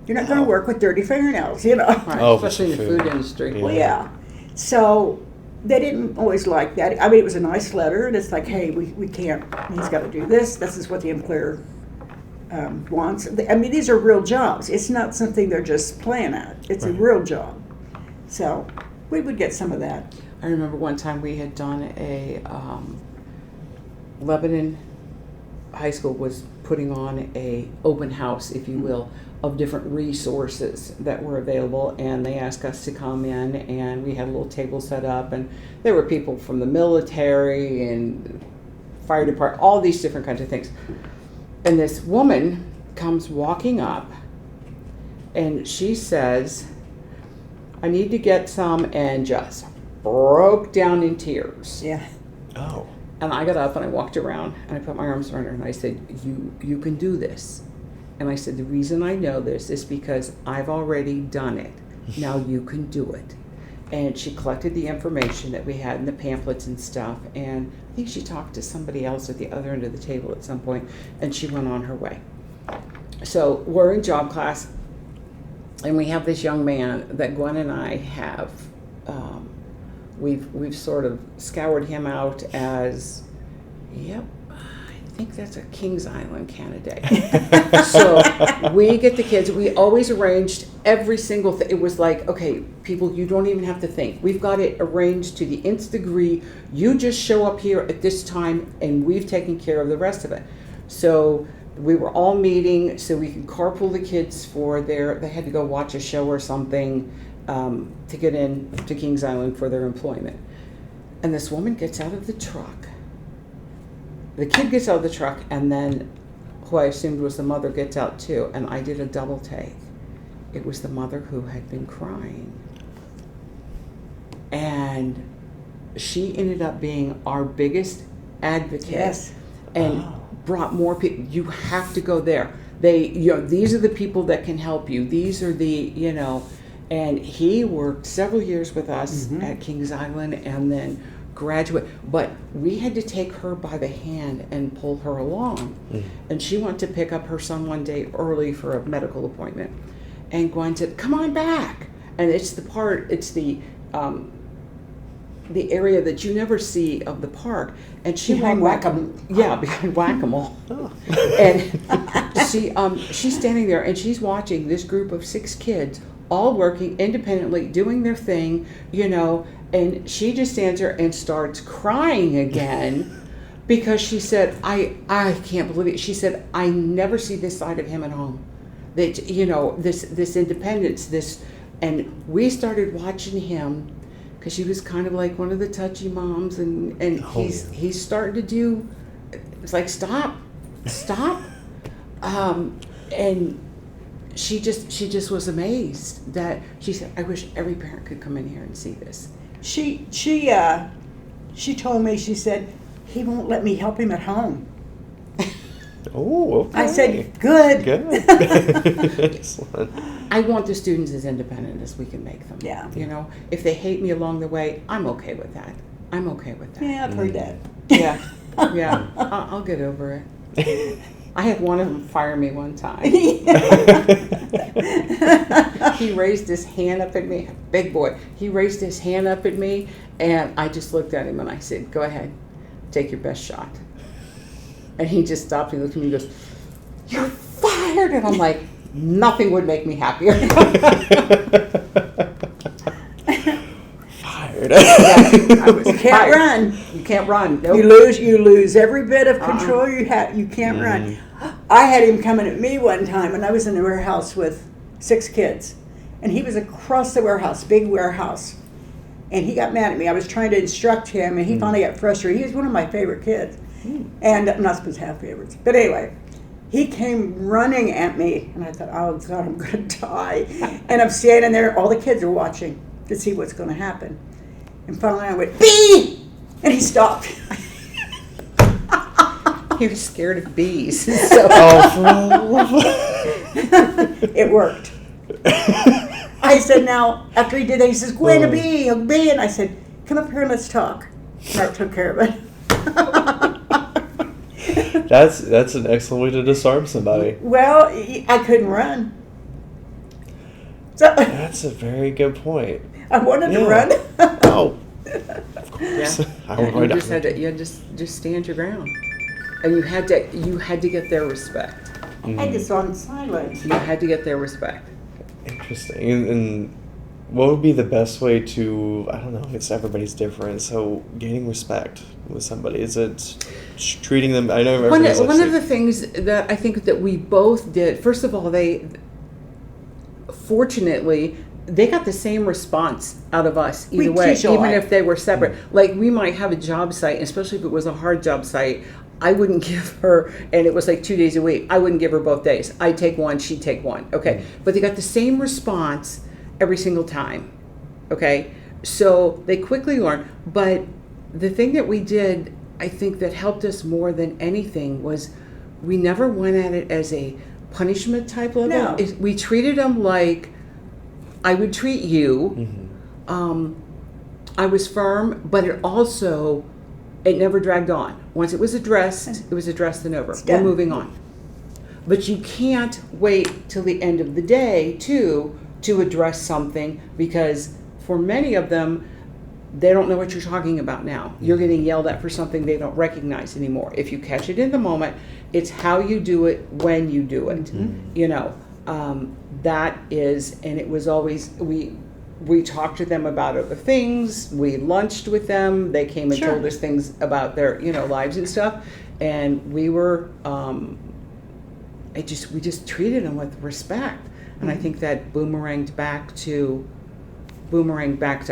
You're not going to work with dirty fingernails, you know.
Right,
Oh,
especially in the
food.
food industry.
Yeah.
Well, yeah. So they didn't always like that. I mean, it was a nice letter, and it's like, hey, we can't, he's got to do this. This is what the employer wants. I mean, these are real jobs. It's not something they're just playing at. It's a
Right.
real job. So we would get some of that.
I remember one time we had done a Lebanon High School was putting on a open house, if you will, of different resources that were available, and they asked us to come in, and we had a little table set up, and there were people from the military and fire department, all these different kinds of things. And this woman comes walking up, and she says, I need to get some, and just broke down in tears.
Yeah.
Oh.
And I got up and I walked around and I put my arms around her and I said, you can do this. And I said, the reason I know this is because I've already done it. Now you can do it. And she collected the information that we had in the pamphlets and stuff, and I think she talked to somebody else at the other end of the table at some point, and she went on her way. So we're in job class, and we have this young man that Gwen and I have, we've sort of scoured him out as, yep, I think that's a Kings Island candidate. So we get the kids, we always arranged every single thing. It was like, okay, people, you don't even have to think. We've got it arranged to the nth degree. You just show up here at this time and we've taken care of the rest of it. So we were all meeting so we could carpool the kids for they had to go watch a show or something to get in to Kings Island for their employment. And this woman gets out of the truck. The kid gets out of the truck, and then who I assumed was the mother gets out too, and I did a double take. It was the mother who had been crying. And she ended up being our biggest advocate.
Yes.
And brought more people. You have to go there. These are the people that can help you. These are the, and he worked several years with us at Kings Island and then graduate, but we had to take her by the hand and pull her along. And she went to pick up her son one day early for a medical appointment, and Gwen said, come on back. And it's the area that you never see of the park, and she
Behind Whack-A-Mole.
behind Whack-A-Mole. And she's standing there and she's watching this group of 6 kids all working independently, doing their thing, and she just stands there and starts crying again because she said, I can't believe it. She said, I never see this side of him at home. That, this independence, and we started watching him because she was kind of like one of the touchy moms, and he's starting to do, it's like, stop. And she just was amazed that she said, I wish every parent could come in here and see this.
She told me, she said, he won't let me help him at home.
Oh, okay.
I said, good.
Excellent.
I want the students as independent as we can make them.
Yeah.
If they hate me along the way, I'm okay with that.
Yeah, I've heard that.
Yeah. Yeah. I'll get over it. I had one of them fire me one time. He raised his hand up at me, big boy. He raised his hand up at me, and I just looked at him and I said, go ahead, take your best shot. And he just stopped and looked at me and goes, you're fired. And I'm like, nothing would make me happier.
Fired.
Yeah, I was
You can't run.
You can't run. Nope.
You lose every bit of control you have. You can't run. I had him coming at me one time, and I was in the warehouse with 6 kids, and he was across the warehouse, big warehouse, and he got mad at me. I was trying to instruct him, and he finally got frustrated. He was one of my favorite kids, and I'm not supposed to have favorites, but anyway, he came running at me, and I thought, oh God, I'm going to die. And I'm standing there, all the kids are watching to see what's going to happen. And finally I went, "Bee!" And he stopped.
He was scared of bees. So.
It worked. I said, now, after he did that, he says, Gwen, a bee. And I said, come up here and let's talk. And that took care of it.
That's an excellent way to disarm somebody.
Well, I couldn't run. So
That's a very good point.
I wanted to run.
Oh, of course.
Yeah.
You
You had to just stand your ground, and you had to get their respect.
I just on silence.
You had to get their respect.
Interesting. And what would be the best way to, I don't know, it's everybody's different, so gaining respect with somebody, is it treating them, I know
One
everybody's
of the things that I think that we both did, first of all, fortunately, they got the same response out of us either way, even if they were separate. Like, we might have a job site, especially if it was a hard job site, I wouldn't give her, and it was like 2 days a week, I wouldn't give her both days. I'd take one, she'd take one, okay? But they got the same response every single time, okay? So they quickly learned. But the thing that we did, I think that helped us more than anything, was we never went at it as a punishment type level.
No.
We treated them like I would treat you. I was firm, but it never dragged on. Once it was addressed, and over. We're moving on. But you can't wait till the end of the day, too, to address something, because for many of them, they don't know what you're talking about now. You're getting yelled at for something they don't recognize anymore. If you catch it in the moment, it's how you do it when you do it. You know, that is, and it was always, we talked to them about other things. We lunched with them. They came and told us things about their, lives and stuff. And we were, we just treated them with respect. And I think that boomeranged back to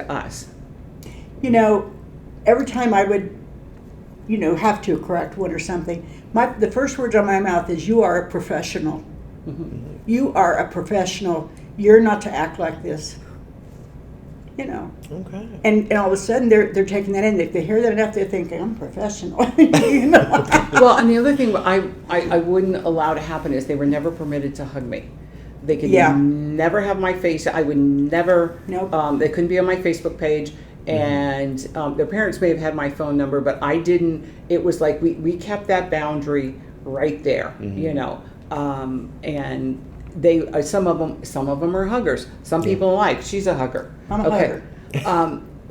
us.
Every time I would, have to correct one or something, the first words on my mouth is, you are a professional. You are a professional. You're not to act like this.
Okay.
And all of a sudden they're taking that in. If they hear that enough, they're thinking, I'm professional. Well,
and the other thing I wouldn't allow to happen is they were never permitted to hug me. They could never have my face. I would never.
Nope.
They couldn't be on my Facebook page. And their parents may have had my phone number, but I didn't. It was like we kept that boundary right there, and they some of them are huggers. Some people are like, she's a hugger.
I'm a hugger.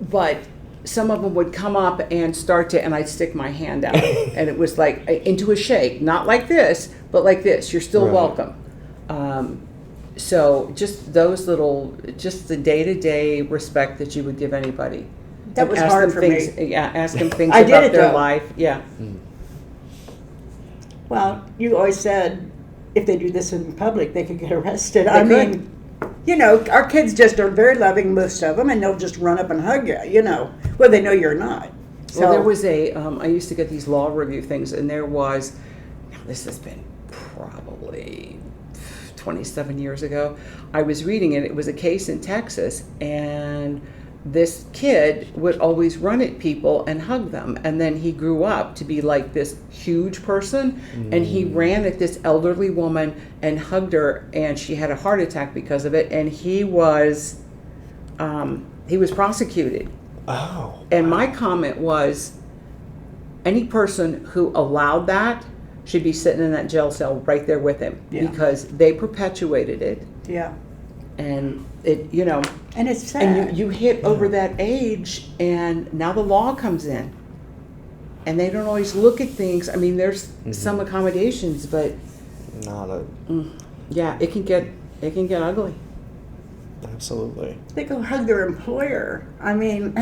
But some of them would come up and start to, and I'd stick my hand out, and it was like into a shake, not like this, but like this. You're still welcome. So just those just the day-to-day respect that you would give anybody.
That was hard for me.
Yeah, ask them things about their life. Yeah.
Well, you always said if they do this in public, they could get arrested. Our kids just are very loving, most of them, and they'll just run up and hug you, Well, they know you're not. So.
Well, there was I used to get these law review things, and there was, this has been probably 27 years ago, I was reading it. It was a case in Texas, and this kid would always run at people and hug them, and then he grew up to be like this huge person, and he ran at this elderly woman and hugged her, and she had a heart attack because of it, and he was prosecuted.
Oh.
And my comment was, any person who allowed that should be sitting in that jail cell right there with him, because they perpetuated it.
Yeah.
And it,
and it's sad.
And you hit over that age, and now the law comes in, and they don't always look at things. I mean, there's some accommodations, but it can get ugly.
Absolutely.
They go hug their employer. I mean,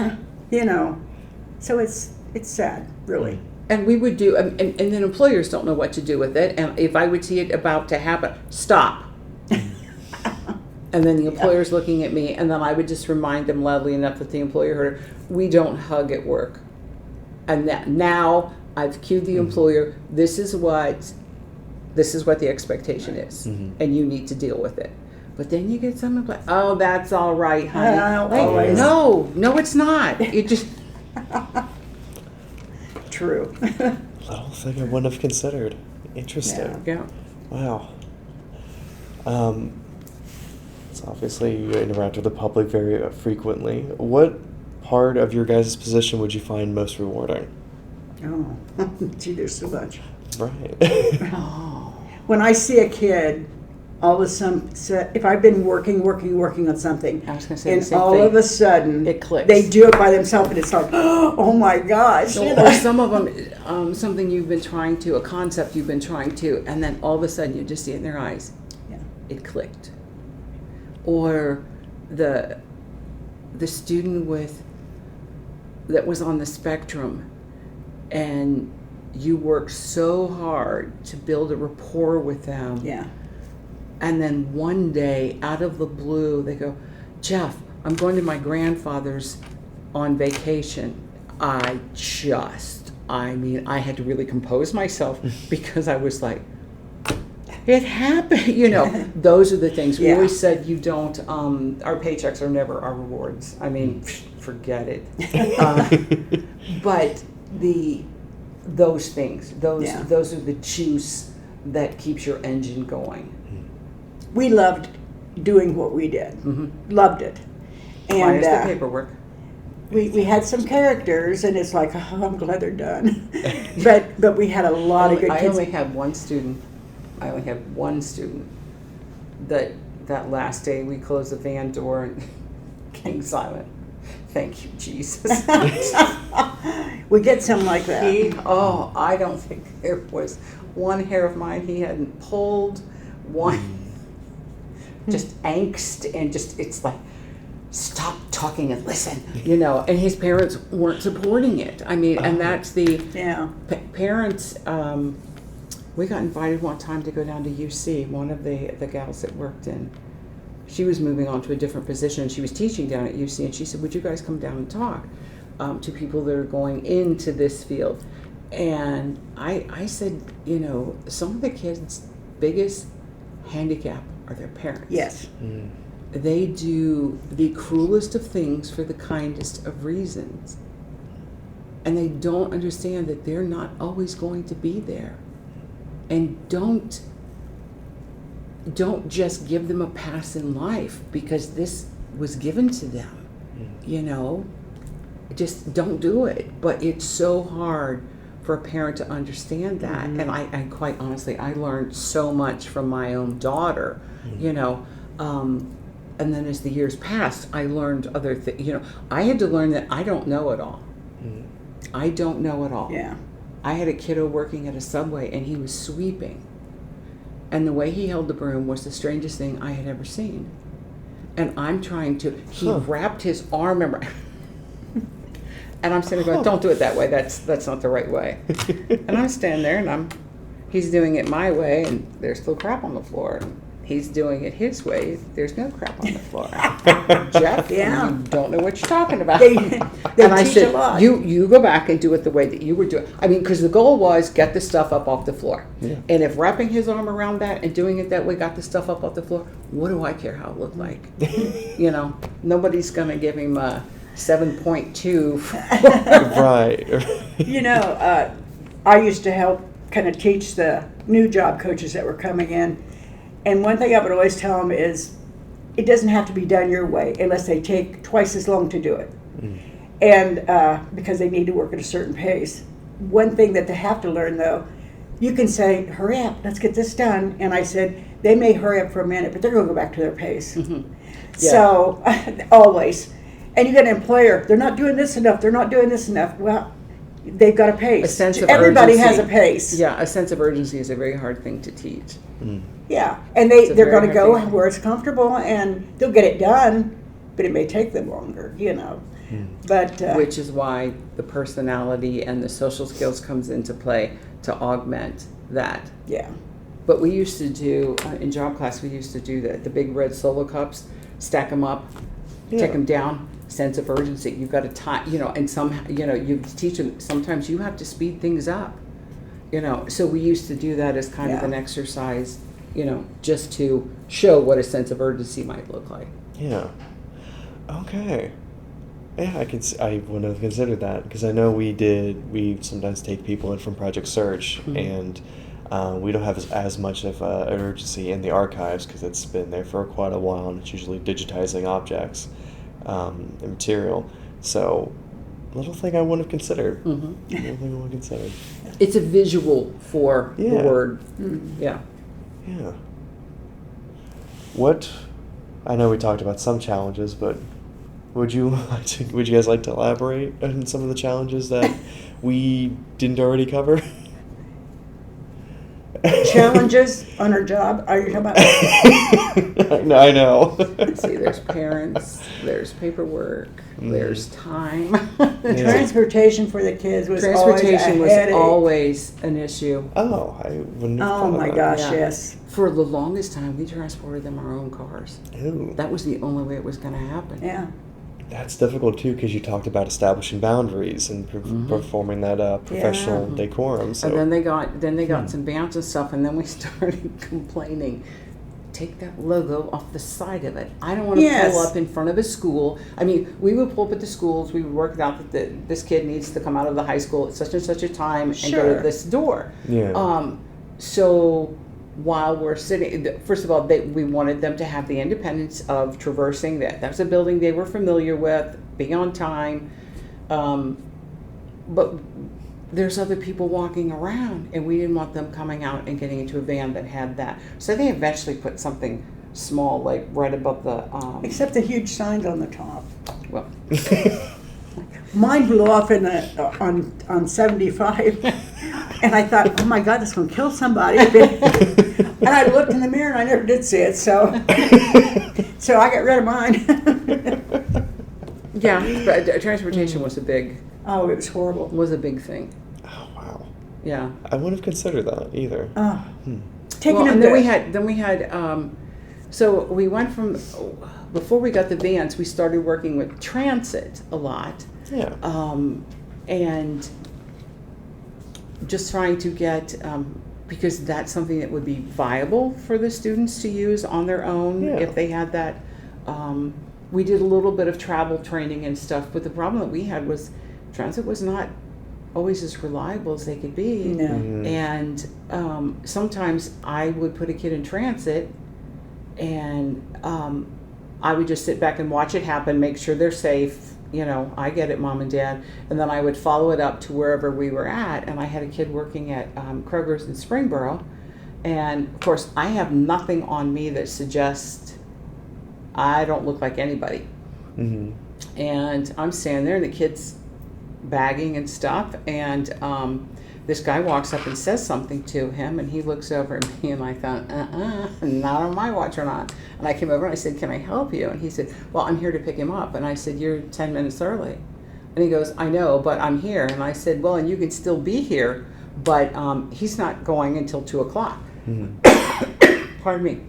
so it's sad, really.
And we would do, and then employers don't know what to do with it. And if I would see it about to happen, stop. And then the employer's looking at me, and then I would just remind them loudly enough that the employer heard, we don't hug at work. And that now I've cued the employer, this is what the expectation is, and you need to deal with it. But then you get someone like, oh, that's all right, honey. No, it's not. It just...
True.
Little thing I wouldn't have considered. Interesting.
Yeah.
Wow. So obviously you interact with the public very frequently. What part of your guys' position would you find most rewarding?
Oh, gee, there's so much.
Right.
Oh.
When I see a kid, all of a sudden, if I've been working on something,
I was going to say
and
the same
all
thing.
of a sudden,
It clicks.
they do it by themselves, and it's like, oh my gosh. you know?
Or some of them, something you've been trying to, a concept you've been trying to, and then all of a sudden you just see it in their eyes.
Yeah.
It clicked. Or the student that was on the spectrum, and you worked so hard to build a rapport with them.
Yeah.
And then one day, out of the blue, they go, Jef, I'm going to my grandfather's on vacation. I had to really compose myself because I was like, it happened. Those are the things. We
Yeah.
always said you don't, our paychecks are never our rewards. I mean, forget it. But those things, those are the juice that keeps your engine going.
We loved doing what we did.
Mm-hmm.
Loved it. And
Minus the paperwork.
we had some characters, and it's like, oh, I'm glad they're done. but we had a lot of good
I
kids.
only had one student that last day we closed the van door and came silent. Thank you, Jesus.
We get some like that.
I don't think there was one hair of mine he hadn't pulled, one just angst, and just, it's like, stop talking and listen, and his parents weren't supporting it. I mean, and that's the parents. We got invited one time to go down to UC. One of the gals that worked in, she was moving on to a different position. She was teaching down at UC, and she said, would you guys come down and talk to people that are going into this field? And I said, some of the kids' biggest handicap are their parents.
Yes.
Mm.
They do the cruelest of things for the kindest of reasons. And they don't understand that they're not always going to be there. And don't just give them a pass in life because this was given to them. Just don't do it. But it's so hard for a parent to understand that.
Mm-hmm.
And I quite honestly, I learned so much from my own daughter, and then as the years passed, I learned other things. I had to learn that I don't know it all.
Mm.
I don't know it all.
Yeah.
I had a kiddo working at a Subway, and he was sweeping. And the way he held the broom was the strangest thing I had ever seen. And I'm trying to, he wrapped his arm around, and I'm sitting there going, don't do it that way. That's not the right way. And I'm standing there, and he's doing it my way, and there's still crap on the floor. He's doing it his way. There's no crap on the floor. Jef, you don't know what you're talking about.
They
and I
teach
said,
a lot.
you go back and do it the way that you were doing. I mean, because the goal was get the stuff up off the floor.
Yeah.
And if wrapping his arm around that and doing it that way got the stuff up off the floor, what do I care how it looked like? Nobody's going to give him a 7.2.
Right.
I used to help kind of teach the new job coaches that were coming in. And one thing I would always tell them is, it doesn't have to be done your way unless they take twice as long to do it. Mm. And because they need to work at a certain pace. One thing that they have to learn, though, you can say, hurry up, let's get this done. And I said, they may hurry up for a minute, but they're going to go back to their pace. Mm-hmm. Yeah. So, always. And you got an employer, they're not doing this enough, they're not doing this enough. Well, they've got a pace.
A sense of
Everybody
urgency.
has a pace.
Yeah, a sense of urgency is a very hard thing to teach.
Mm.
Yeah, and they're going to go where it's comfortable, and they'll get it done, but it may take them longer, Mm.
But which is why the personality and the social skills comes into play to augment that.
Yeah.
But we used to do in job class. We used to do the big red solo cups, stack them up, take them down. Sense of urgency. You've got to time, and you teach them. Sometimes you have to speed things up. So we used to do that as kind of an exercise. Just to show what a sense of urgency might look like.
Yeah. Okay. Yeah, I wouldn't have considered that because I know we sometimes take people in from Project Search, and we don't have as much of an urgency in the archives because it's been there for quite a while, and it's usually digitizing objects and material. So, little thing I wouldn't have considered. Little thing I wouldn't have considered.
It's a visual for the word. Yeah.
Yeah. I know we talked about some challenges, but would you guys like to elaborate on some of the challenges that we didn't already cover?
Challenges on our job? Are you talking about?
I know.
See, there's parents, there's paperwork, there's time.
Transportation for the kids was
Transportation was
always
always an issue.
Oh, I wouldn't have
Oh
thought
my
of
gosh,
Yeah.
yes.
For the longest time, we transported them our own cars.
that. Ooh.
That was the only way it was going to happen.
Yeah.
That's difficult too because you talked about establishing boundaries and performing that professional decorum. So
And then they got some bounce and stuff, and then we started complaining. Take that logo off the side of it. I don't want to
Yes.
pull up in front of a school. I mean, we would pull up at the schools. We would work it out that this kid needs to come out of the high school at such and such a time and go
Sure.
to this door.
yeah.
So while we're sitting, first of all, we wanted them to have the independence of traversing that. That was a building they were familiar with, being on time. But there's other people walking around, and we didn't want them coming out and getting into a van that had that. So they eventually put something small, like right above the.
Except the huge signs on the top.
Well,
Mine blew off on 75, and I thought, oh my God, that's going to kill somebody. And I looked in the mirror, and I never did see it, so I got rid of mine.
yeah, but transportation was a big
Oh, it was horrible.
thing.
Oh wow.
Yeah.
I wouldn't have considered that either.
Taking
Well,
a
and
bit.
then we had so we went from before we got the vans, we started working with transit a lot.
Yeah.
And just trying to get, because that's something that would be viable for the students to use on their own
Yeah.
if they had that. We did a little bit of travel training and stuff, but the problem that we had was transit was not always as reliable as they could be.
No.
And sometimes I would put a kid in transit and I would just sit back and watch it happen, make sure they're safe. You know, I get it, Mom and Dad. And then I would follow it up to wherever we were at. And I had a kid working at Kroger's in Springboro. And of course, I have nothing on me that suggests I don't look like anybody. And I'm standing there and the kid's bagging and stuff. And this guy walks up and says something to him. And he looks over at me and I thought, not on my watch or not. And I came over and I said, can I help you? And he said, well, I'm here to pick him up. And I said, you're 10 minutes early. And he goes, I know, but I'm here. And I said, well, and you can still be here, but he's not going until 2 o'clock. Pardon me.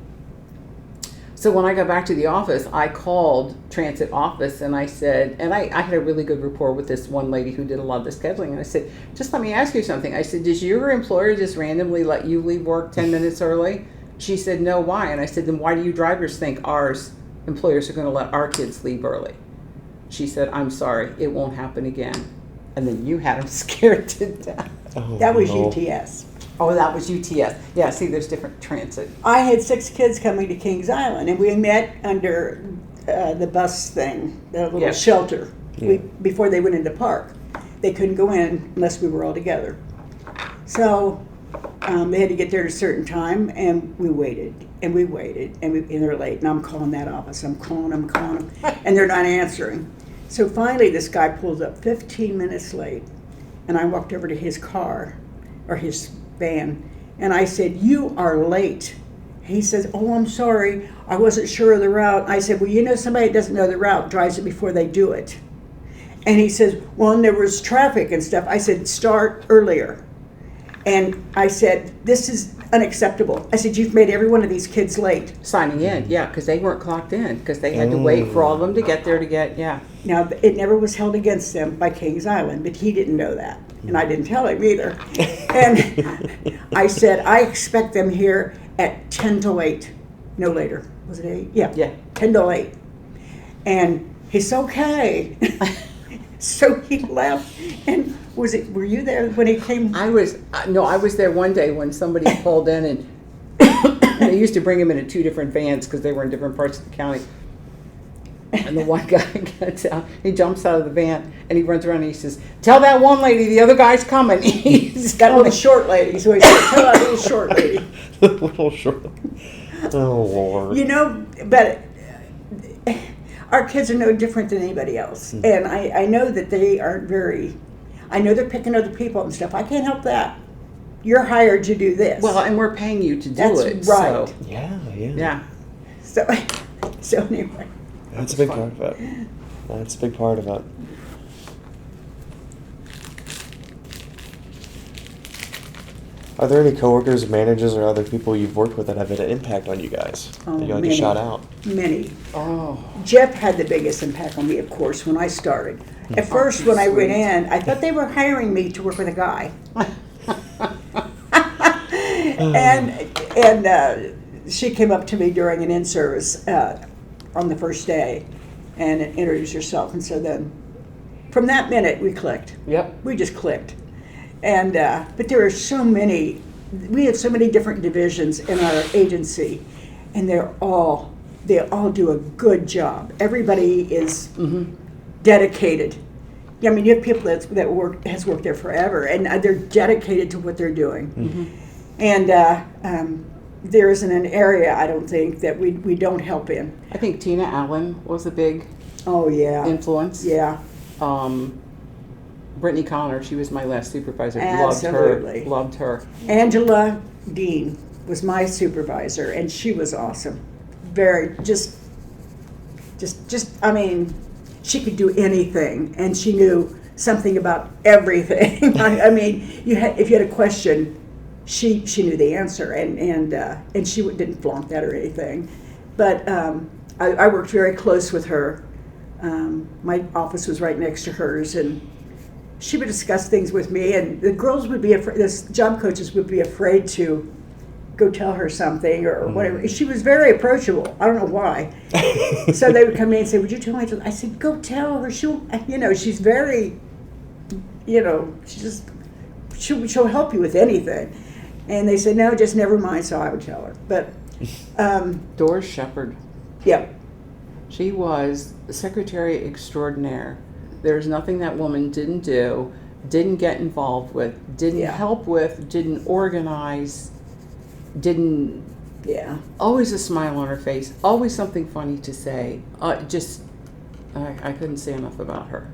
So when I got back to the office, I called transit office and I said, and I had a really good rapport with this one lady who did a lot of the scheduling. And I said, just let me ask you something. I said, does your employer just randomly let you leave work 10 minutes early? She said, no, why? And I said, then why do you drivers think ours employers are going to let our kids leave early? She said, I'm sorry, it won't happen again. And then you had them scared to death.
Oh,
That was
no.
UTS.
Oh, that was UTS. Yeah, see, there's different transit.
I had 6 kids coming to Kings Island, and we met under the bus thing, the little
Yeah.
shelter,
Yeah.
before they went into park. They couldn't go in unless we were all together. So they had to get there at a certain time, and we waited, and we waited, and they're late. And I'm calling that office. I'm calling them, and they're not answering. So finally, this guy pulls up 15 minutes late, and I walked over to his car, or his van, and I said, you are late. He says, oh, I'm sorry, I wasn't sure of the route. I said, well, you know, somebody that doesn't know the route drives it before they do it. And he says, well, and there was traffic and stuff. I said, start earlier. And I said, this is unacceptable. I said, you've made every one of these kids late.
Signing in, yeah, because they weren't clocked in, because they had to wait for all of them to get there to get, yeah.
Now, it never was held against them by Kings Island, but he didn't know that. And I didn't tell him either. And I said, I expect them here at 10 to 8, no later. Was it 8? Yeah.
Yeah.
10 to 8. And It's okay. So he left, and were you there when he came?
I was there one day when somebody pulled in, and they used to bring him in 2 different vans because they were in different parts of the county. And the one guy gets out, he jumps out of the van, and he runs around and he says, "Tell that one lady the other guy's coming." He's
Got a little short lady, so he said, "Tell that little short lady."
The little short. Oh Lord.
You know, but our kids are no different than anybody else, and I know that they aren't very. I know they're picking other people and stuff. I can't help that. You're hired to do this.
Well, and we're paying you to do
That's
it.
right.
So,
Yeah.
So anyway.
That's a big part of it. That's a big part of it. Are there any coworkers, managers, or other people you've worked with that have had an impact on you guys
Oh,
that you like to
many.
shout out?
Many.
Oh.
Jef had the biggest impact on me, of course, when I started. At first, when I went in, I thought they were hiring me to work with a guy. and she came up to me during an in-service on the first day and introduced herself. And so then, from that minute, we clicked.
Yep.
We just clicked. And but there are so many. We have so many different divisions in our agency, and they all do a good job. Everybody is dedicated. I mean, you have people that has worked there forever, and they're dedicated to what they're doing. And there isn't an area, I don't think, that we don't help in.
I think Tina Allen was a big influence.
Yeah.
Brittany Connor, she was my last supervisor.
Absolutely.
Loved her.
Angela Dean was my supervisor, and she was awesome. Very, I mean, she could do anything, and she knew something about everything. I mean, if you had a question, she knew the answer, and she didn't flaunt that or anything. But I worked very close with her. My office was right next to hers, and she would discuss things with me, and the girls would be afraid, the job coaches would be afraid to go tell her something or whatever. She was very approachable. I don't know why. So they would come in and say, "Would you tell me?" I said, "Go tell her. She'll, she's very, she'll help you with anything." And they said, "No, just never mind." So I would tell her. But
Doris Shepard.
Yep.
She was secretary extraordinaire. There's nothing that woman didn't do, didn't get involved with, didn't help with, didn't organize, didn't.
Yeah.
Always a smile on her face, always something funny to say. I couldn't say enough about her.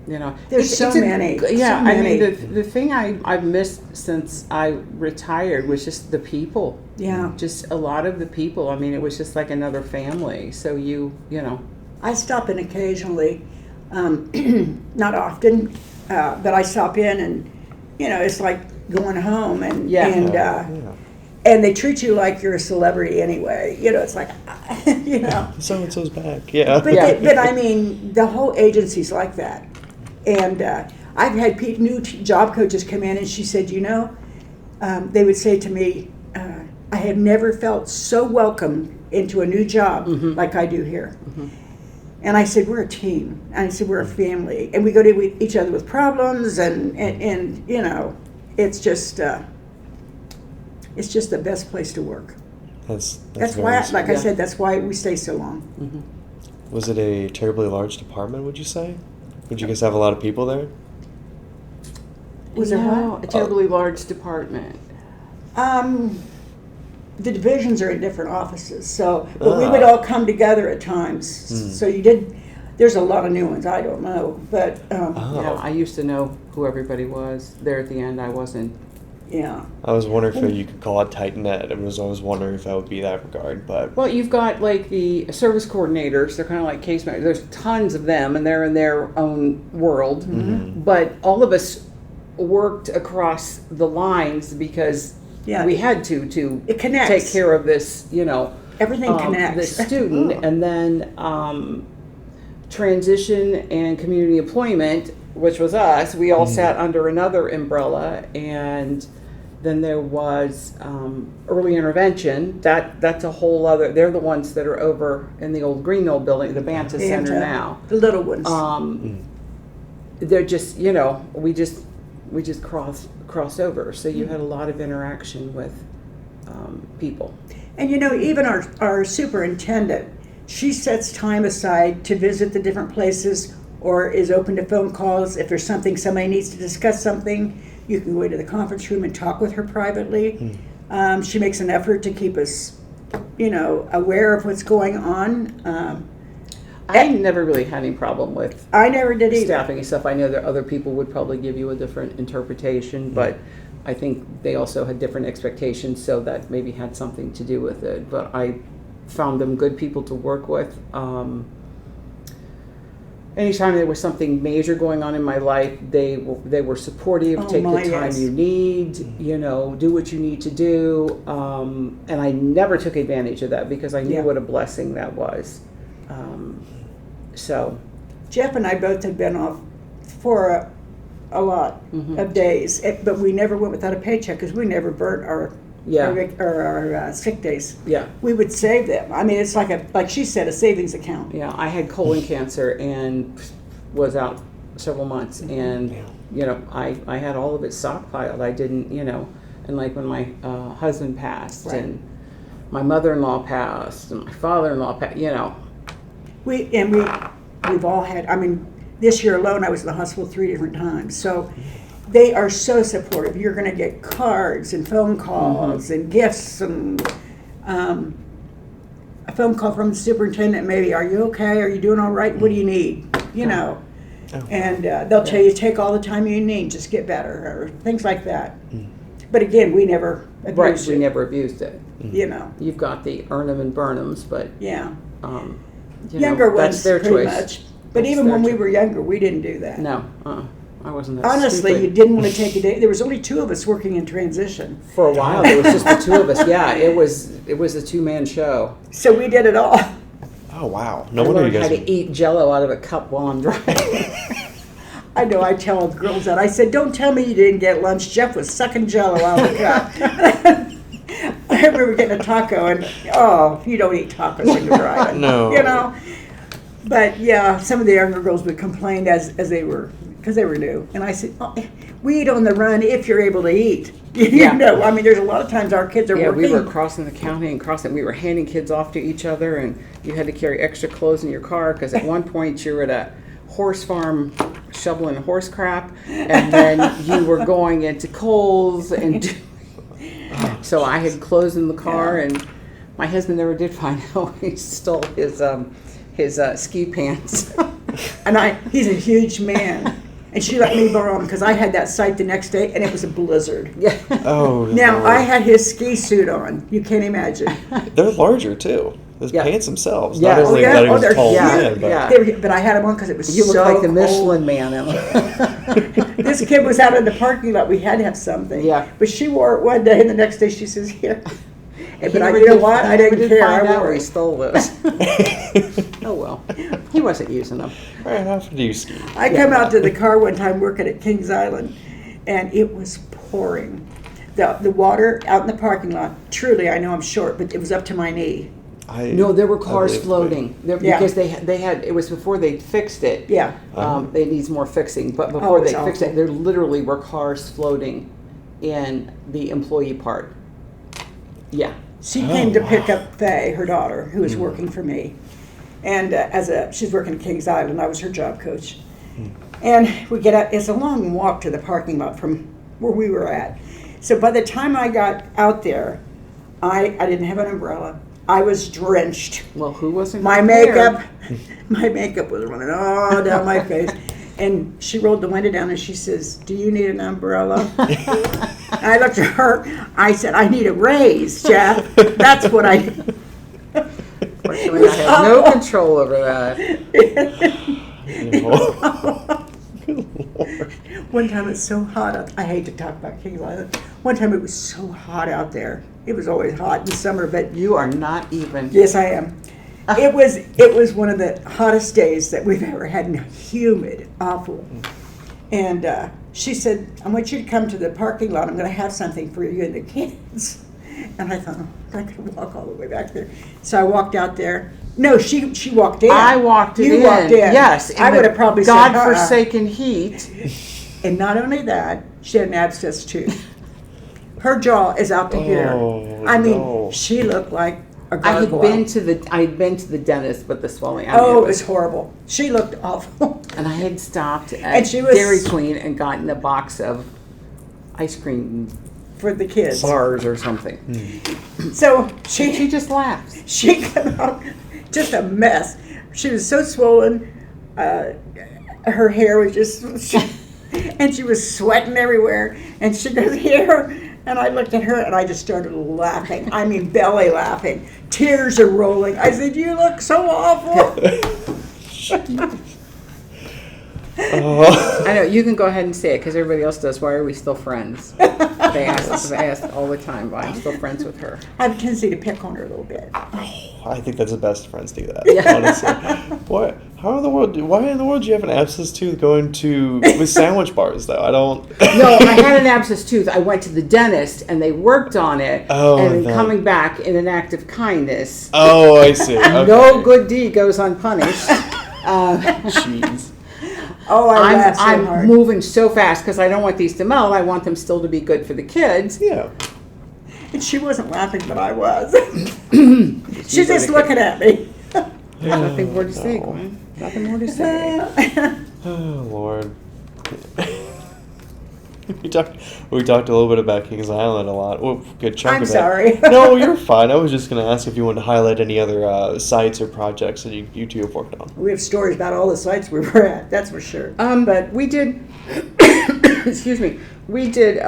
Yeah. There's so many.
Yeah,
so many.
I mean, the thing I've missed since I retired was just the people.
Yeah.
Just a lot of the people. I mean, it was just like another family. So you know.
I stop in occasionally. Not often, but I stop in, and it's like going home, and and they treat you like you're a celebrity anyway. It's like
So and so's back. Yeah.
But I mean, the whole agency's like that, and I've had new job coaches come in, and she said, they would say to me, "I have never felt so welcome into a new job like I do here." And I said, "We're a team." And I said, "We're a family, and we go to each other with problems, and it's just the best place to work." That's why, I said, that's why we stay so long.
Was it a terribly large department? Would you say? Would you guys have a lot of people there?
Was there what?
A terribly large department.
The divisions are in different offices, but we would all come together at times. So there's a lot of new ones, I don't know, but.
I used to know who everybody was. There at the end, I wasn't.
Yeah.
I was wondering if you could call it tight net. I was wondering if that would be that regard, but.
Well, you've got like the service coordinators. They're kind of like case managers. There's tons of them, and they're in their own world. But all of us worked across the lines because we had to
it connects.
take care of this,
everything connects.
the student, and then transition and community employment, which was us. We all sat under another umbrella, and Then there was early intervention. That's a whole other. They're the ones that are over in the old Green Knoll building, the Banta Center now.
The little ones.
They're just, we just cross over. So you had a lot of interaction with people.
And even our superintendent, she sets time aside to visit the different places or is open to phone calls. If there's somebody needs to discuss something, you can go into the conference room and talk with her privately. She makes an effort to keep us, aware of what's going on.
I never really had any problem with
I never did either.
staffing and stuff. I know that other people would probably give you a different interpretation, but I think they also had different expectations, so that maybe had something to do with it. But I found them good people to work with. Anytime there was something major going on in my life, they were supportive. Take the time you need, do what you need to do. And I never took advantage of that because I knew what a blessing that was. So
Jef and I both had been off for a lot of days, but we never went without a paycheck because we never burnt our sick days.
Yeah,
we would save them. I mean, it's like she said, a savings account.
Yeah, I had colon cancer and was out several months, and I had all of it stockpiled. I didn't, and like when my husband passed, and my mother-in-law passed, and my father-in-law passed,
We've all had. I mean, this year alone, I was in the hospital 3 different times. So they are so supportive. You're going to get cards and phone calls and gifts and a phone call from the superintendent. Maybe, are you okay? Are you doing all right? What do you need? And they'll tell you, take all the time you need, just get better, or things like that. But again, we never abused it.
We never abused it.
You've
got the earn them and burn them's, but
younger ones,
that's their
pretty
choice.
much. But even when we were younger, we didn't do that.
No, I wasn't that
Honestly,
stupid.
you didn't want to take a day. There was only 2 of us working in transition.
For a while, there was just the 2 of us. Yeah, it was a 2-man show.
So we did it all.
Oh wow!
I learned how to eat Jell-O out of a cup while I'm driving.
I know. I tell the girls that. I said, "Don't tell me you didn't get lunch." Jef was sucking Jell-O out of the cup. I remember getting a taco, and you don't eat tacos when you're driving.
No.
But yeah, some of the younger girls would complain as they were, because they were new. And I said, we eat on the run if you're able to eat. I mean, there's a lot of times our kids are working.
Yeah, we were crossing the county and we were handing kids off to each other, and you had to carry extra clothes in your car because at one point you were at a horse farm shoveling horse crap, and then you were going into Kohl's and so I had clothes in the car, and my husband never did find out he stole his ski pants.
And he's a huge man. And she let me borrow them because I had that sight the next day, and it was a blizzard.
Yeah.
Oh.
Now,
Lord.
I had his ski suit on. You can't imagine.
They're larger too. Those pants themselves.
Yeah.
Not only that he was
they're
tall
huge.
man,
But I had them on because it was
You
so
look like the
cold.
Michelin Man, Emma.
This kid was out in the parking lot. We had to have something.
Yeah.
But she wore it one day, and the next day she says, "Here." But
You
you know what? I didn't care.
Find
I
out
wore
where he
it.
stole those. Oh well, he wasn't using them.
Right, how often do you ski?
I come out to the car one time working at Kings Island, and it was pouring. The water out in the parking lot, truly, I know I'm short, but it was up to my knee.
No, there were cars floating.
Yeah.
Because they had, it was before they fixed it.
Yeah.
They needs more fixing, but before
it's
they fixed
awful.
it, there literally were cars floating in the employee part. Yeah.
She came to pick up Faye, her daughter, who was working for me. And she's working at Kings Island. I was her job coach. And we get out, it's a long walk to the parking lot from where we were at. So by the time I got out there, I didn't have an umbrella. I was drenched.
Well, who wasn't
My
prepared?
makeup was running all down my face. And she rolled the window down and she says, "Do you need an umbrella?" I looked at her. I said, "I need a raise, Jef. That's what I need."
Fortunately, I had no control over that.
One time it was so hot out. I hate to talk about Kings Island. One time it was so hot out there. It was always hot in the summer, but
You are not even.
yes, I am. It was one of the hottest days that we've ever had, and humid, awful. And she said, I want you to come to the parking lot. I'm going to have something for you and the kids. And I thought, oh, I could walk all the way back there. So I walked out there. No, she walked in.
I walked in.
You walked in.
Yes.
I would have probably said,
God-forsaken heat.
And not only that, she had an abscess tooth. Her jaw is out to here. I mean,
no.
she looked like a
I had
gargoyle.
been to the dentist with the swelling.
It was horrible. She looked awful.
And I had stopped at
And she was-
Dairy Queen and gotten a box of ice cream
For the kids.
bars or something.
So
She just laughs.
she came out just a mess. She was so swollen. Her hair was just, and she was sweating everywhere. And she goes here, and I looked at her, and I just started laughing. I mean, belly laughing. Tears are rolling. I said, "You look so awful."
I know, you can go ahead and say it because everybody else does. Why are we still friends? They ask all the time why I'm still friends with her.
I have a tendency to pick on her a little bit.
I think that's the best friends do that.
Yeah.
Honestly, what? How in the world? Why in the world do you have an abscess tooth going to with sandwich bars though? I don't.
No, I had an abscess tooth. I went to the dentist and they worked on it.
Oh,
and
that-
coming back in an act of kindness.
Oh, I see. Okay.
No good deed goes unpunished.
Jeez.
Oh, I laughed so
I'm
hard.
moving so fast because I don't want these to melt. I want them still to be good for the kids.
Yeah.
And she wasn't laughing, but I was. She's just looking at me.
There's nothing more to say,
no.
Gwen. Nothing more to say.
Oh Lord. We talked a little bit about Kings Island a lot. Well, good chunk
I'm
of it.
sorry.
No, you're fine. I was just going to ask if you wanted to highlight any other sites or projects that you two have worked on.
We have stories about all the sites we were at, that's for sure.
But we did, excuse me, we did,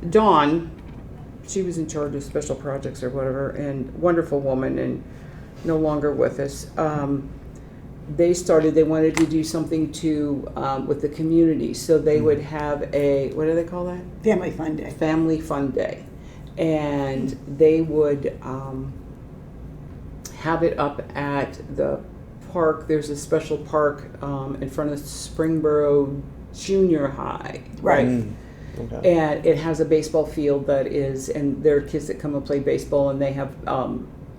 Dawn, she was in charge of special projects or whatever, and wonderful woman and no longer with us. They wanted to do something with the community. So they would have what do they call that?
Family Fun Day.
Family Fun Day. And they would have it up at the park. There's a special park in front of Springboro Junior High.
Right.
Okay.
And it has a baseball field and there are kids that come and play baseball, and they have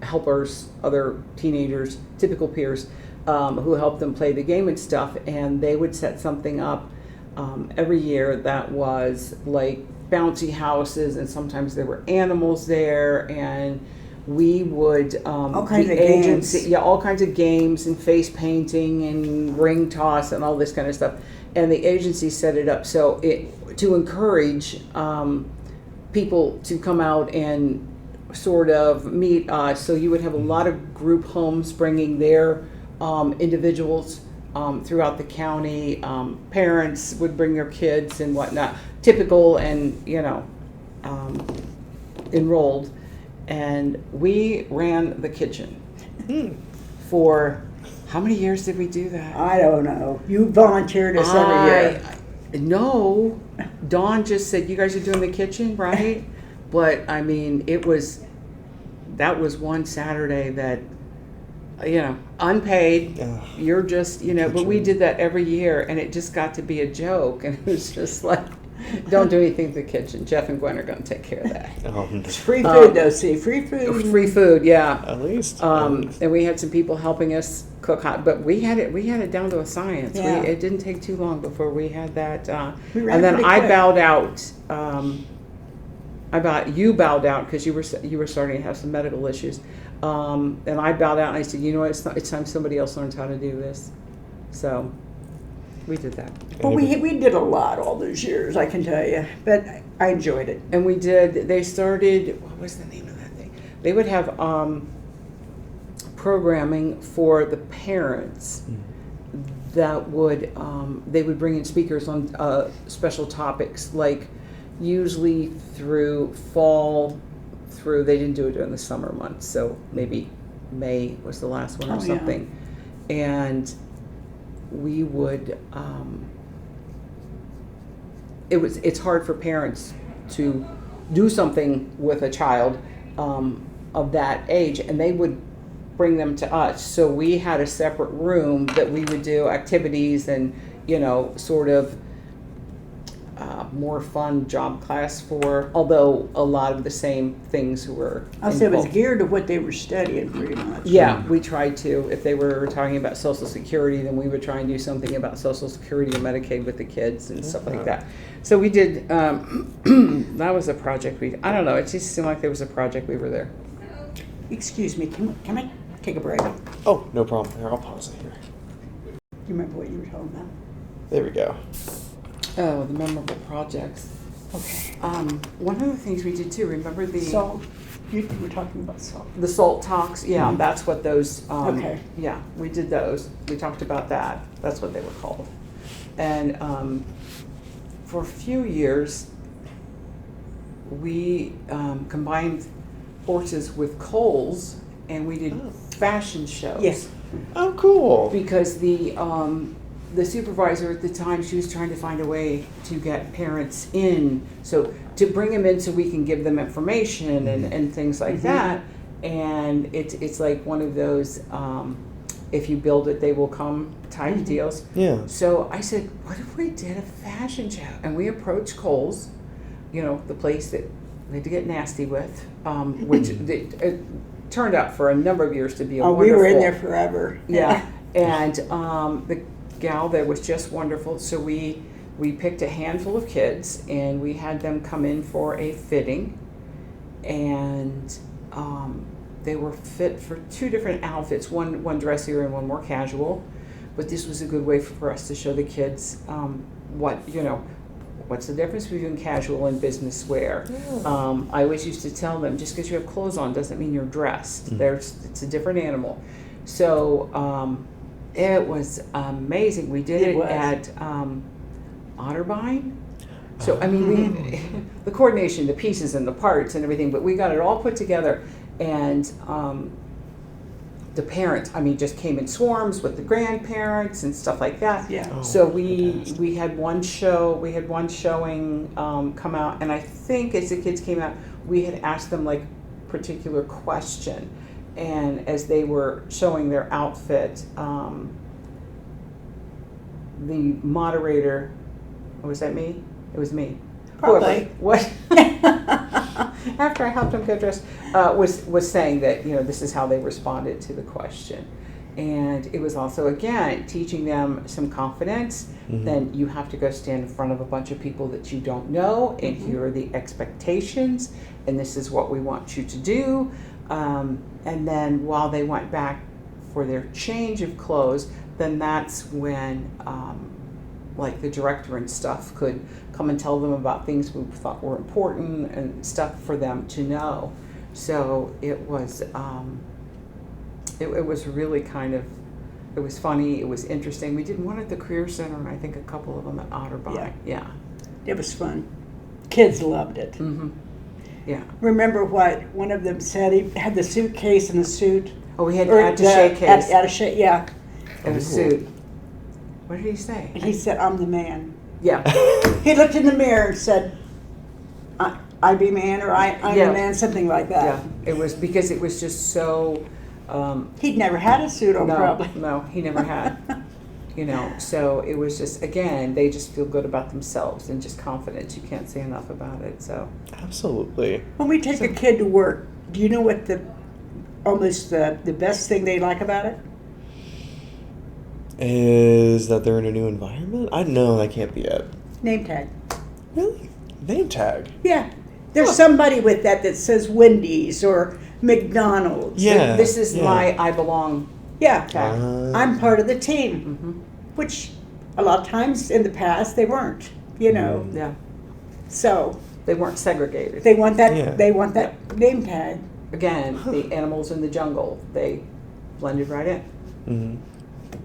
helpers, other teenagers, typical peers, who help them play the game and stuff. And they would set something up every year that was like bouncy houses, and sometimes there were animals there, and we would
all kinds of games.
Yeah, all kinds of games and face painting and ring toss and all this kind of stuff. And the agency set it up to encourage people to come out and sort of meet us. So you would have a lot of group homes bringing their individuals throughout the county. Parents would bring their kids and whatnot, typical and enrolled. And we ran the kitchen for how many years did we do that?
I don't know. You volunteered us every year.
No, Dawn just said, "You guys are doing the kitchen, right?" But I mean, that was one Saturday that, unpaid.
Ugh.
You're just, but we did that every year, and it just got to be a joke, and it was just like, don't do anything to the kitchen. Jef and Gwen are going to take care of that.
It's free food, though. See, free food.
Free food, yeah.
At least.
And we had some people helping us cook hot, but we had it down to a science.
Yeah.
It didn't take too long before we had that.
We ran
And then
pretty
I
quick.
bowed out. You bowed out because you were starting to have some medical issues. And I bowed out and I said, it's time somebody else learns how to do this. So we did that.
Well, we did a lot all those years, I can tell you. But I enjoyed it.
And they started, what was the name of that thing? They would have programming for the parents that they would bring in speakers on special topics, like usually through fall, they didn't do it during the summer months, so maybe May was the last one or something. Yeah. And we would, it's hard for parents to do something with a child of that age, and they would bring them to us. So we had a separate room that we would do activities and, sort of more fun job class for, although a lot of the same things were
I'll say it was
involved.
geared to what they were studying pretty much.
Yeah, we tried to. If they were talking about Social Security, then we would try and do something about Social Security or Medicaid with the kids and stuff like that. So we did, that was a project I don't know, it just seemed like there was a project we were there.
Excuse me, can I take a break? You
Oh, no problem. Here, I'll pause it here.
remember what you were talking about?
There we go.
Oh, the memorable projects.
Okay.
One of the things we did too, remember the...
Salt. You were talking about salt.
The SALT talks, yeah, that's what those,
Okay.
yeah, we did those. We talked about that. That's what they were called. And for a few years, we combined forces with Kohl's, and we did fashion shows.
Yes.
Oh, cool.
Because the supervisor at the time, she was trying to find a way to get parents in, so to bring them in so we can give them information and things like that. And it's like one of those, if you build it, they will come type deals.
Yeah.
So I said, what if we did a fashion show? And we approached Kohl's, the place that we had to get nasty with, which it turned out for a number of years to be a wonderful.
We were in there forever.
Yeah, and the gal there was just wonderful. So we picked a handful of kids and we had them come in for a fitting, and they were fit for two different outfits, one dressier and one more casual. But this was a good way for us to show the kids what's the difference between casual and business wear. I always used to tell them, just because you have clothes on doesn't mean you're dressed. It's a different animal. So it was amazing. We did it at Otterbein. So I mean, the coordination, the pieces and the parts and everything, but we got it all put together, and the parents, just came in swarms with the grandparents and stuff like that.
Yeah.
Oh,
So
fantastic.
we had one showing come out, and I think as the kids came out, we had asked them like particular question, and as they were showing their outfit, the moderator, was that me? It was me.
Probably.
What? After I helped them get dressed, was saying that this is how they responded to the question. And it was also, again, teaching them some confidence. Then you have to go stand in front of a bunch of people that you don't know, and here are the expectations, and this is what we want you to do. And then while they went back for their change of clothes, then that's when like the director and stuff could come and tell them about things we thought were important and stuff for them to know. So it was it was really it was funny, it was interesting. We did one at the Career Center and I think a couple of them at Otterbein. Yeah.
It was fun. Kids loved it.
Yeah.
Remember what one of them said? He had the suitcase and the suit.
Oh, we had attaché case
Attaché, yeah.
and a suit. What did he say?
And he said, "I'm the man."
Yeah.
He looked in the mirror and said, "I be man," or "I'm
Yeah.
the man," something like that.
Yeah. It was because it was just so.
He'd never had a suit on, probably.
No, he never had. So it was just, again, they just feel good about themselves and just confidence. You can't say enough about it. So
Absolutely.
When we take a kid to work, do you know what the best thing they like about it?
Is that they're in a new environment? I know that can't be it.
Name tag.
Really? Name tag?
Yeah. There's somebody with that says Wendy's or McDonald's.
Yeah.
this is
yeah.
my I belong
Yeah.
tag.
I'm part of the team, which a lot of times in the past they weren't,
Yeah.
So
They weren't segregated.
they want that.
Yeah.
They want that name tag.
Again, the animals in the jungle, they blended right in.
Mm-hmm.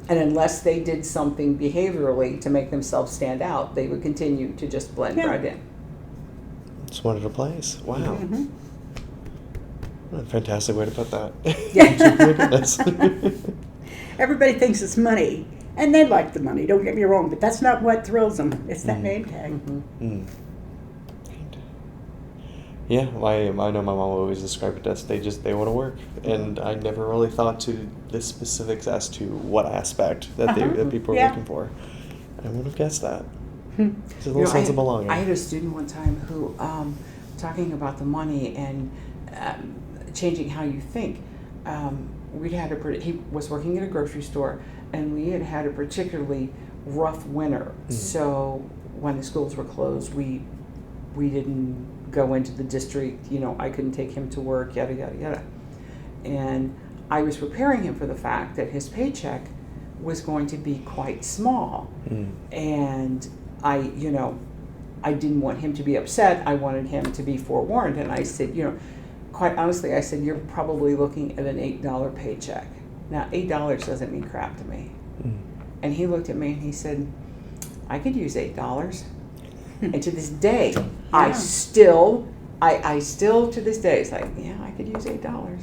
And unless they did something behaviorally to make themselves stand out, they would continue to just blend
Yeah.
right in.
Just wanted a place. Wow.
Mm-hmm.
What a fantastic way to put that.
Yeah.
My goodness.
Everybody thinks it's money, and they like the money. Don't get me wrong, but that's not what thrills them. It's that name tag.
Mm. Yeah, I know my mom always described it as they want to work, and I never really thought to the specifics as to what aspect that that people are
Yeah.
looking for. I wouldn't have guessed that. It's a
You
little
know,
sense of belonging.
I had a student one time who, talking about the money and changing how you think, he was working at a grocery store, and we had a particularly rough winter. So when the schools were closed, we didn't go into the district. I couldn't take him to work, yada yada yada. And I was preparing him for the fact that his paycheck was going to be quite small, and I didn't want him to be upset. I wanted him to be forewarned, and I said, quite honestly, I said, you're probably looking at an $8 paycheck. Now, $8 doesn't mean crap to me. And he looked at me and he said, I could use $8. And to this day, I still to this day, it's like, yeah, I could use $8.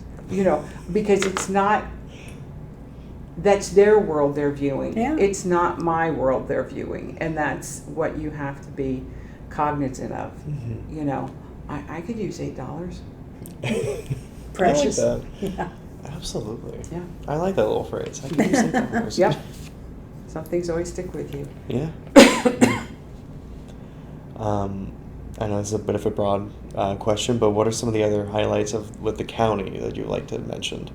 Because it's not, that's their world they're viewing.
Yeah.
It's not my world they're viewing. And that's what you have to be cognizant of. I could use $8.
Precious.
I like that.
Yeah.
Absolutely.
Yeah.
I like that little phrase. I can use $8.
Yep. Some things always stick with you.
Yeah. I know this is a bit of a broad question, but what are some of the other highlights with the county that you'd like to mention?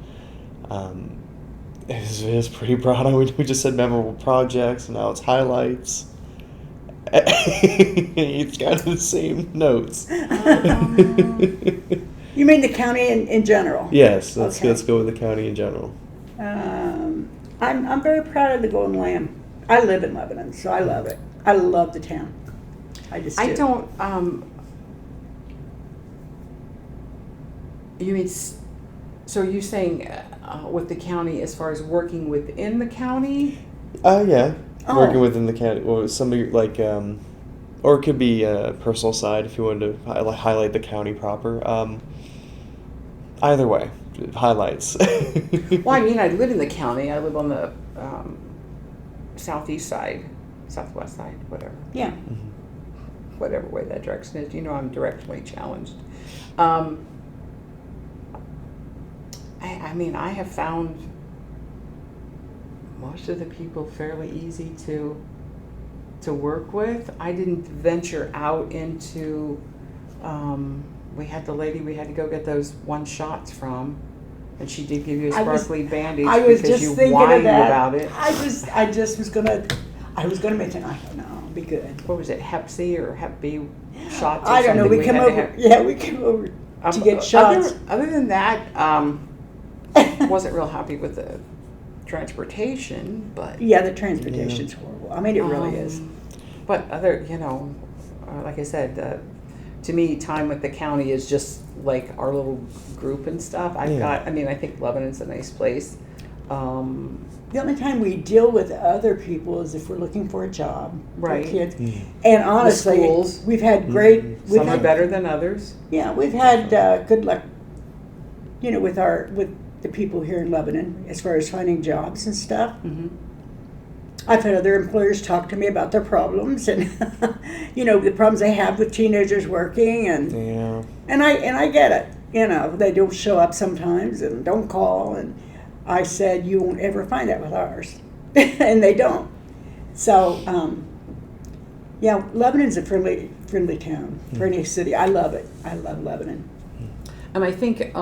It's pretty broad. We just said memorable projects, and now it's highlights. It's kind of the same notes.
You mean the county in general?
Yes, let's
Okay.
go with the county in general.
I'm very proud of the Golden Lamb. I live in Lebanon, so I love it. I love the town. I just do.
I don't, you mean, so you're saying with the county as far as working within the county?
Yeah.
Oh.
Working within the county, or somebody like, or it could be a personal side if you wanted to highlight the county proper. Either way, highlights.
Well, I mean, I live in the county. I live on the southeast side, southwest side, whatever.
Yeah.
Whatever way that direction is. I'm directionally challenged. I mean, I have found most of the people fairly easy to work with. I didn't venture out into, we had the lady we had to go get those 1 shots from, and she did give you a sparkly bandage because you whined about it.
I was gonna mention, I don't know, it'd be good.
What was it, Hep C or Hep B shots? Or
I don't know,
something
we came over to get shots.
Other than that, wasn't real happy with the transportation, but
Yeah, the transportation's horrible. I mean, it really is.
But other, like I said, to me, time with the county is just like our little group and stuff. I think Lebanon's a nice place.
The only time we deal with other people is if we're looking for a job,
Right.
for kids. And honestly,
schools.
we've had great. We've
Some are
had,
better than others.
Yeah, we've had good luck. With the people here in Lebanon as far as finding jobs and stuff.
Mm-hmm.
I've had other employers talk to me about their problems and the problems they have with teenagers working and I get it. They don't show up sometimes and don't call, and I said you won't ever find that with ours, and they don't. So Lebanon's a friendly town, friendly city. I love it. I love Lebanon.
And I think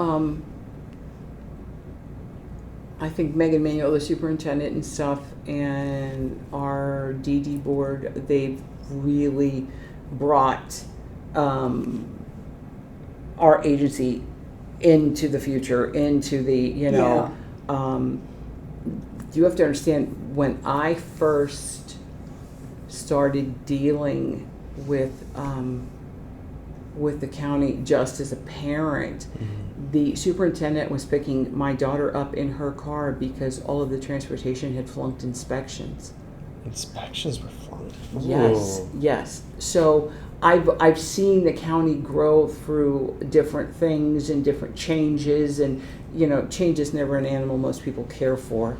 Megan Manuel, the superintendent and stuff, and our DD board, they've really brought our agency into the future, into the, you have to understand, when I first started dealing with the county just as a parent, the superintendent was picking my daughter up in her car because all of the transportation had flunked inspections.
Inspections were flunked?
Yes. So I've seen the county grow through different things and different changes, and change is never an animal most people care for.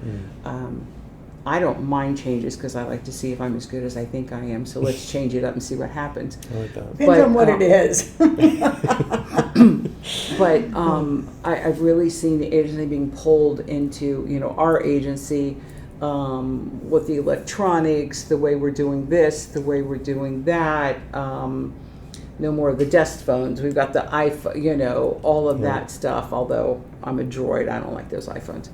I don't mind changes because I like to see if I'm as good as I think I am. So let's change it up and see what happens.
I like that.
Depends on what it is.
But I've really seen the agency being pulled into, our agency with the electronics, the way we're doing this, the way we're doing that. No more of the desk phones. We've got the iPhone, all of that stuff. Although I'm a droid, I don't like those iPhones.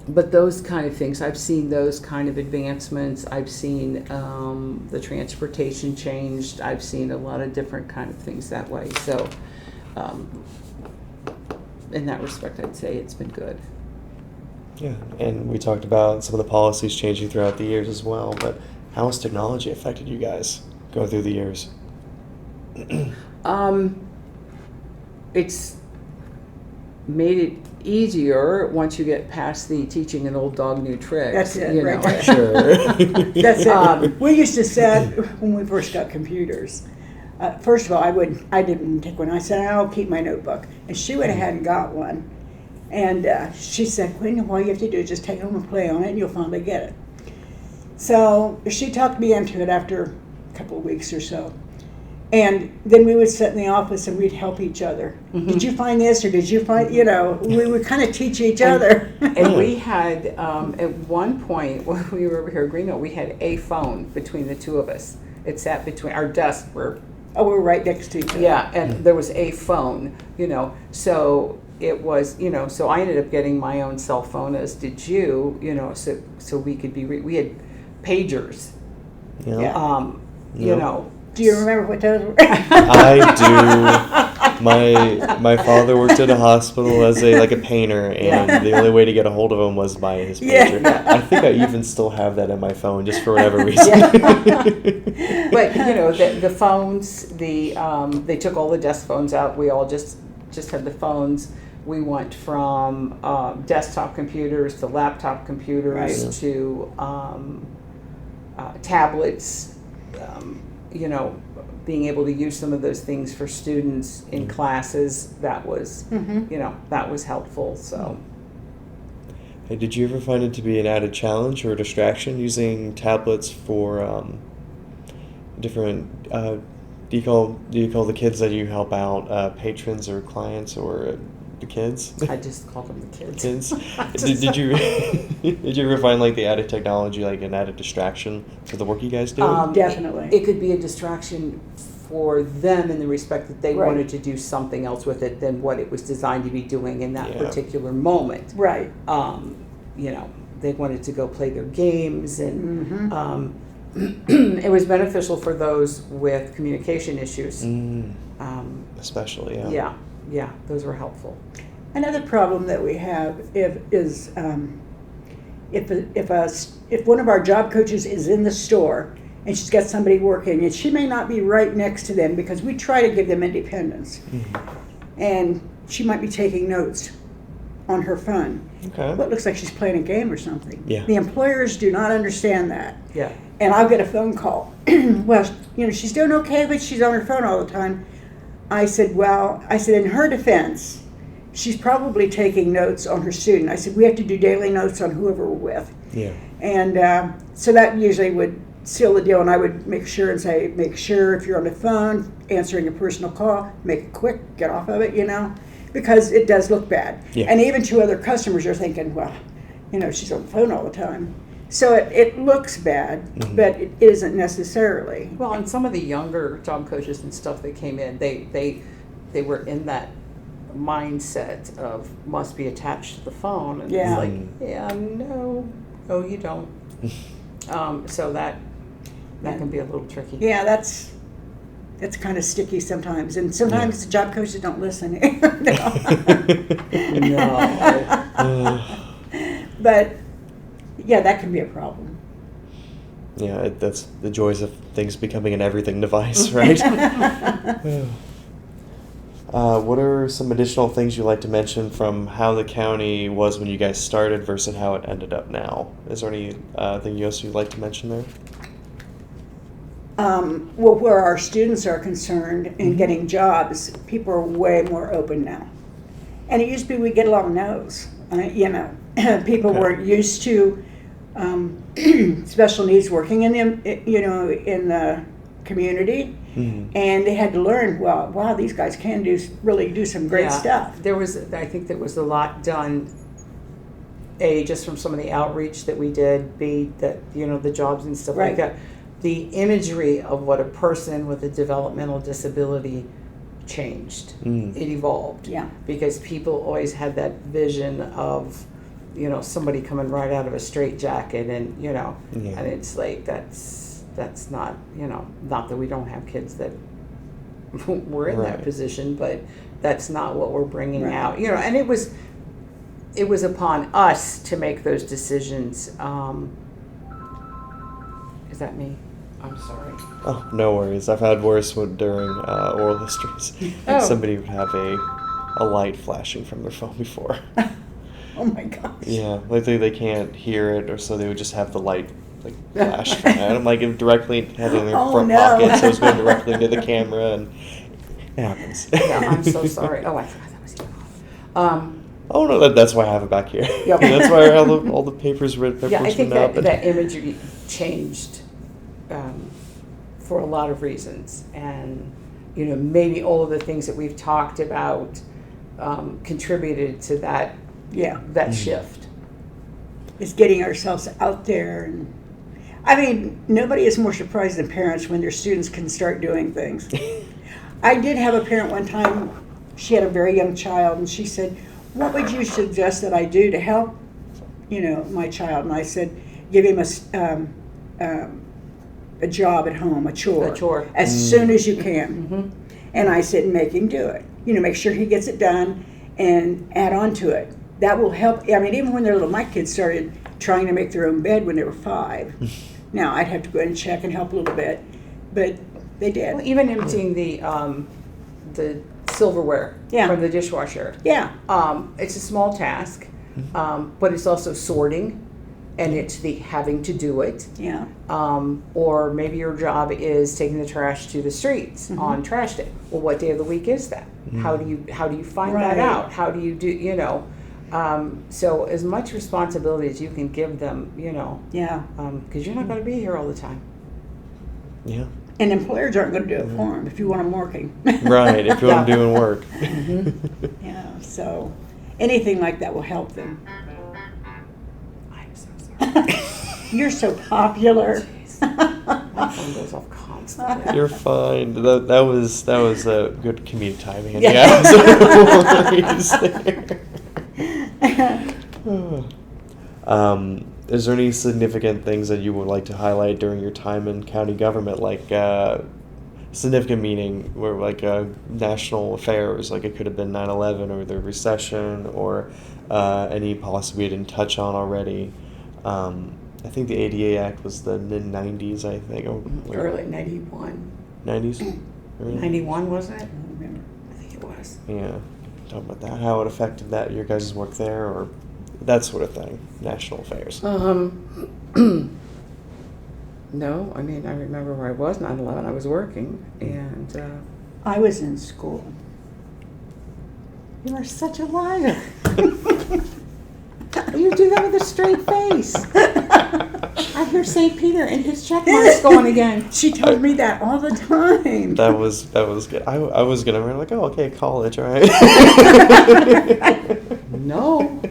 But those kind of things, I've seen those kind of advancements. I've seen the transportation changed. I've seen a lot of different kind of things that way. So in that respect, I'd say it's been good.
Yeah, and we talked about some of the policies changing throughout the years as well, but how has technology affected you guys going through the years?
It's made it easier once you get past the teaching an old dog new tricks.
That's it, right there.
Sure.
That's it. We used to say when we first got computers. First of all, I didn't take one. I said, I'll keep my notebook. And she went ahead and got one. And she said, Gwen, all you have to do is just take it home and play on it, and you'll finally get it. So she talked me into it after a couple of weeks or so. And then we would sit in the office and we'd help each other. Mm-hmm. Did you find this, or did you find, we would kind of teach each other.
And we had, at one point when we were over here at Greenville, we had a phone between the two of us. It sat between our desks. We're
right next to each other.
Yeah, and there was a phone, so it was, so I ended up getting my own cell phone, as did you, so we could be, we had pagers.
Yeah.
Do you remember what those were?
I do. My father worked at a hospital as a painter, and the only way to get a hold of him was by his pager.
Yeah.
I think I even still have that in my phone, just for whatever reason.
But the phones, they took all the desk phones out. We all just had the phones. We went from desktop computers to laptop computers, right, to tablets. Being able to use some of those things for students in classes, that was, that was helpful. So,
hey, did you ever find it to be an added challenge or a distraction using tablets for different? Do you call the kids that you help out patrons or clients, or the kids?
I just call them the kids.
Did you ever find the added technology an added distraction for the work you guys do?
Definitely.
It could be a distraction for them in the respect that they wanted to do something else with it than what it was designed to be doing in that particular moment.
Right.
They wanted to go play their games, and it was beneficial for those with communication issues.
Especially,
Yeah, those were helpful.
Another problem that we have is if one of our job coaches is in the store and she's got somebody working, and she may not be right next to them because we try to give them independence, and she might be taking notes on her phone.
Okay.
But it looks like she's playing a game or something.
Yeah.
The employers do not understand that.
Yeah.
And I'll get a phone call. Well, she's doing okay, but she's on her phone all the time. I said, in her defense, she's probably taking notes on her student. I said, we have to do daily notes on whoever we're with.
Yeah.
And so that usually would seal the deal, and I would make sure and say, make sure if you're on the phone, answering a personal call, make it quick, get off of it, because it does look bad.
Yeah.
And even to other customers are thinking, well, she's on the phone all the time. So it looks bad, but it isn't necessarily.
Well, and some of the younger job coaches and stuff that came in, they were in that mindset of must be attached to the phone, and it's no, you don't. So that can be a little tricky.
Yeah, that's kind of sticky sometimes, and sometimes the job coaches don't listen.
No.
But yeah, that can be a problem.
Yeah, that's the joys of things becoming an everything device, right? What are some additional things you'd like to mention from how the county was when you guys started versus how it ended up now? Is there anything else you'd like to mention there?
Well, where our students are concerned in getting jobs, people are way more open now. And it used to be we get a lot of no's, people weren't used to special needs working in the community, and they had to learn. Well, wow, these guys can really do some great stuff.
I think there was a lot done. A, just from some of the outreach that we did. B, that the jobs and stuff like that. The imagery of what a person with a developmental disability changed. It evolved.
Yeah. Because
people always had that vision of, somebody coming right out of a straitjacket, and and it's like that's not not that we don't have kids that were in that position, but that's not what we're bringing out. And it was upon us to make those decisions. Is that me? I'm sorry.
Oh, no worries. I've had worse during oral histories. Somebody would have a light flashing from their phone before.
Oh my gosh.
Yeah, like they can't hear it, or so they would just have the light flash from it. I'm like, it directly had it in their front pocket, so it's going directly into the camera, and it happens.
Yeah, I'm so sorry. Oh, I forgot that was even off.
Oh no, that's why I have it back here.
Yep.
That's why all the papers written.
Yeah, I think that imagery changed for a lot of reasons, and maybe all of the things that we've talked about contributed to that.
Yeah,
that shift
is getting ourselves out there, and I mean, nobody is more surprised than parents when their students can start doing things. I did have a parent one time. She had a very young child, and she said, "What would you suggest that I do to help, my child?" And I said, "Give him a job at home, a chore, as soon as you can." And I said, "Make him do it. Make sure he gets it done, and add on to it. That will help." I mean, even when they're little, my kids started trying to make their own bed when they were 5. Now I'd have to go in and check and help a little bit, but they did.
Well, even emptying the silverware from the dishwasher.
Yeah.
It's a small task, but it's also sorting, and it's the having to do it.
Yeah.
Or maybe your job is taking the trash to the streets on trash day. Well, what day of the week is that? How do you find that out? How do you do? So as much responsibility as you can give them,
Yeah.
because you're not going to be here all the time.
Yeah.
And employers aren't going to do it for them if you want them working.
Right, if you want them doing work.
Yeah, so anything like that will help them.
I'm so sorry.
You're so popular.
My phone goes off constantly.
You're fine. That was a good commute timing.
Yeah.
Is there any significant things that you would like to highlight during your time in county government, like significant meaning, where national affairs, like it could have been 9/11 or the recession, or any policy we didn't touch on already? I think the ADA Act was the mid-90s, I think.
Early 91.
90s?
91, wasn't it?
I don't remember.
I think it was.
Yeah. Talk about that, how it affected that, your guys' work there, or that sort of thing, national affairs.
No, I mean, I remember where I was 9/11. I was working, and
I was in school.
you are such a liar. You do that with a straight face. I hear St. Peter and his check mark's going again.
She told me that all the time.
That was good. I was gonna be like, oh, okay, college, all right.
No.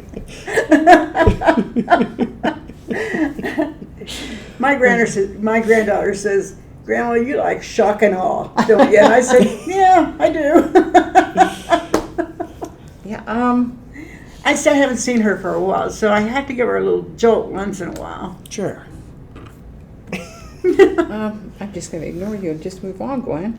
My granddaughter says, "Grandma, you like shock and awe, don't you?" And I said, "Yeah, I do."
Yeah.
I still haven't seen her for a while, so I have to give her a little jolt once in a while.
Sure.
I'm just going to ignore you and just move on, Gwen.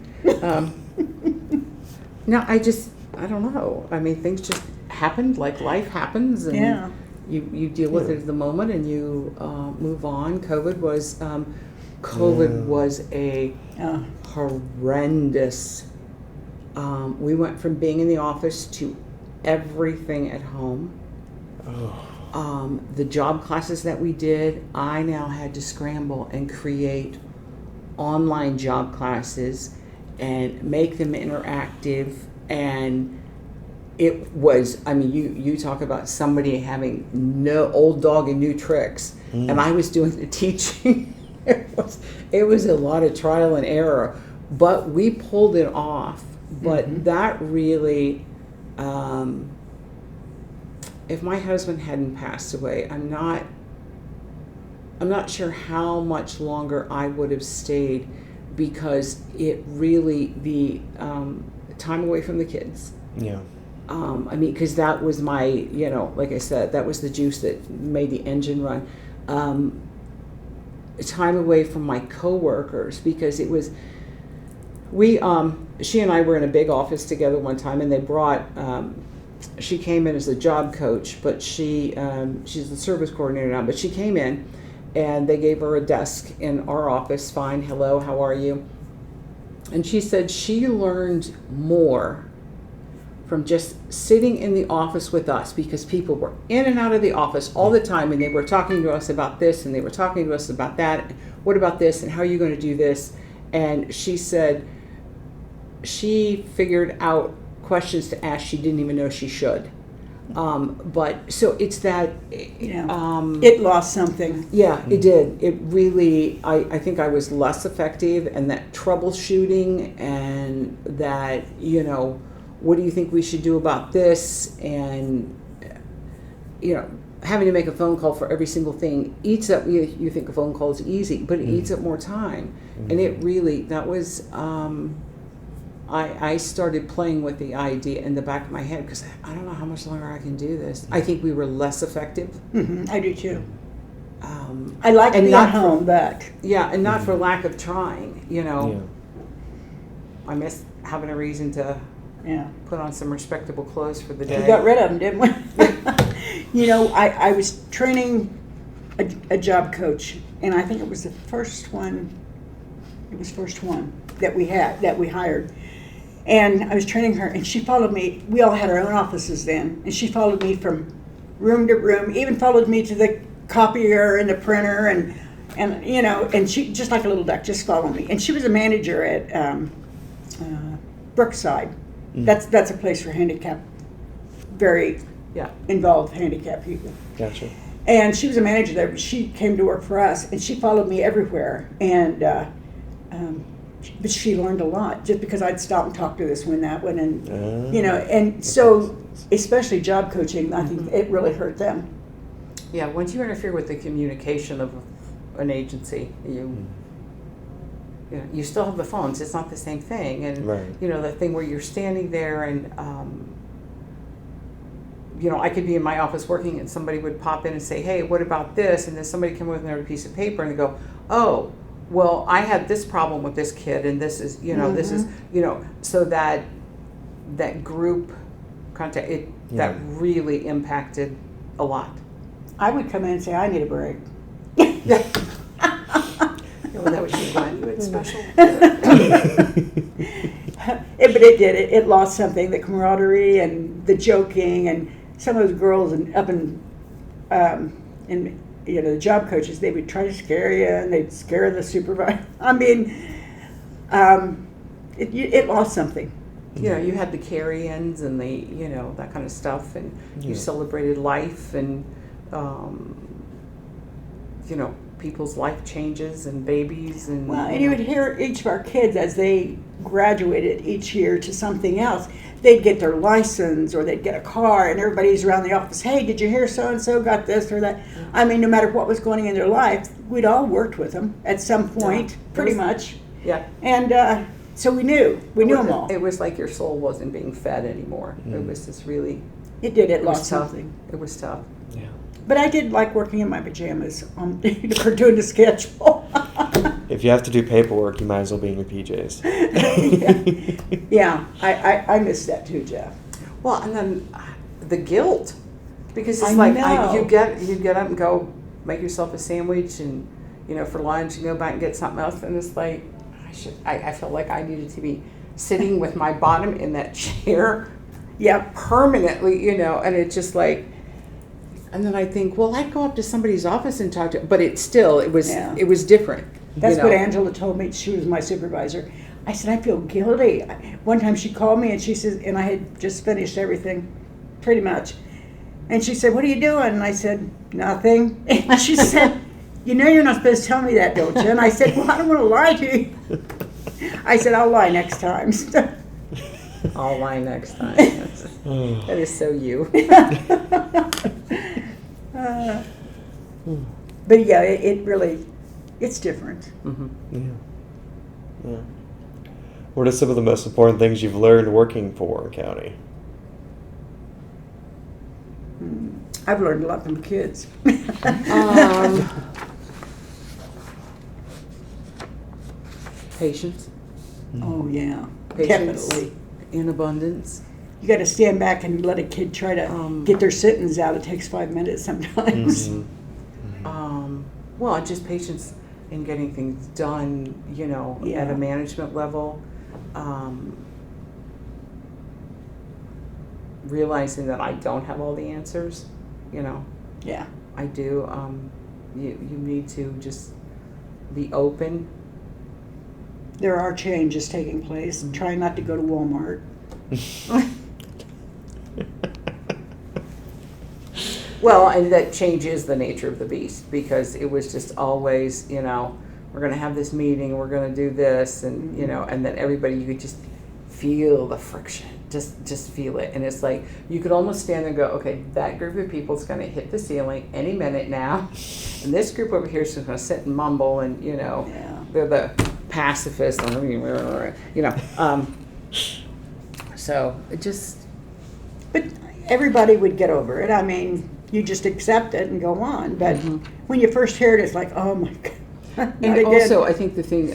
No, I don't know. I mean, things just happened, like life happens, and you deal with it at the moment, and you move on. COVID was a horrendous. We went from being in the office to everything at home. The job classes that we did, I now had to scramble and create online job classes and make them interactive, and it was, I mean, you talk about somebody having no old dog and new tricks, and I was doing the teaching. It was a lot of trial and error, but we pulled it off. But that really, if my husband hadn't passed away, I'm not sure how much longer I would have stayed, because it really, the time away from the kids.
Yeah.
I mean, because that was my, like I said, that was the juice that made the engine run. Time away from my coworkers, because it was, she and I were in a big office together one time, and they brought, she came in as a job coach, but she's the service coordinator now, but she came in and they gave her a desk in our office. Fine, hello, how are you? And she said she learned more from just sitting in the office with us, because people were in and out of the office all the time, and they were talking to us about this, and they were talking to us about that. What about this, and how are you going to do this? And she said she figured out questions to ask she didn't even know she should. But so it's that.
It lost something.
Yeah, it did. It really, I think I was less effective, and that troubleshooting, and that, what do you think we should do about this? And, having to make a phone call for every single thing eats up, you think a phone call is easy, but it eats up more time. And it really, that was, I started playing with the idea in the back of my head, because I don't know how much longer I can do this. I think we were less effective.
I do too. I like being home, but.
Yeah, and not for lack of trying, I miss having a reason to put on some respectable clothes for the day.
We got rid of them, didn't we? I was training a job coach, and I think it was the first one. It was first one that we hired. And I was training her, and she followed me. We all had our own offices then, and she followed me from room to room, even followed me to the copier and the printer, and she, just like a little duck, just followed me. And she was a manager at Brookside. That's a place for handicapped, very involved handicapped people.
Gotcha.
And she was a manager there, but she came to work for us, and she followed me everywhere. And but she learned a lot, just because I'd stop and talk to this one, that one, and and so especially job coaching, I think it really hurt them.
Yeah, once you interfere with the communication of an agency, you still have the phones. It's not the same thing, and the thing where you're standing there, and I could be in my office working, and somebody would pop in and say, "Hey, what about this?" And then somebody come with another piece of paper, and they go, "Oh, well, I had this problem with this kid, and this is, this is, so that group contact, that really impacted a lot."
I would come in and say, "I need a break."
Yeah. Well, that was you, Gwen. You had special.
But it did. It lost something. The camaraderie and the joking, and some of those girls up in the job coaches, they would try to scare you, and they'd scare the supervisor. I mean, it lost something.
You had the carry-ins and the, that kind of stuff, and you celebrated life, and, people's life changes and babies. And,
and you would hear each of our kids as they graduated each year to something else. They'd get their license, or they'd get a car, and everybody's around the office, "Hey, did you hear so-and-so got this or that?" I mean, no matter what was going on in their life, we'd all worked with them at some point, pretty much.
Yeah.
And so we knew them all.
It was like your soul wasn't being fed anymore. It was just really...
It lost something.
It was tough. Yeah.
But I did like working in my pajamas for doing the schedule.
If you have to do paperwork, you might as well be in your PJs.
Yeah, I miss that too, Jeff.
Well, and then the guilt, because it's you get up and go make yourself a sandwich, and for lunch, and go back and get something else, and it's like I felt like I needed to be sitting with my bottom in that chair, permanently, and it's just like. And then I think, well, I'd go up to somebody's office and talk to, but it was different.
That's what Angela told me. She was my supervisor. I said, I feel guilty. One time she called me and she says, and I had just finished everything, pretty much. And she said, what are you doing? And I said, nothing. And she said, you know you're not supposed to tell me that, don't you? And I said, well, I don't want to lie to you. I said, I'll lie next time.
I'll lie next time. That is so you.
But yeah, it really, it's different.
Yeah. What are some of the most important things you've learned working for Warren County?
I've learned a lot from kids.
Patience.
Oh yeah,
Patience
definitely.
in abundance.
You got to stand back and let a kid try to get their sentence out. It takes 5 minutes sometimes.
Well, just patience in getting things done, you know,
Yeah.
at a management level. Realizing that I don't have all the answers, you know.
Yeah.
I do. You need to just be open.
There are changes taking place. Try not to go to Walmart.
Well, and that change is the nature of the beast, because it was just always, you know, we're going to have this meeting, we're going to do this, and you know, and then everybody, you could just feel the friction, just feel it, and it's like you could almost stand there and go, okay, that group of people is going to hit the ceiling any minute now, and this group over here is just going to sit and mumble, and you know, they're the pacifists, you know, so it just.
But everybody would get over it. I mean, you just accept it and go on. But when you first hear it, it's like, oh my God.
And also, I think the thing,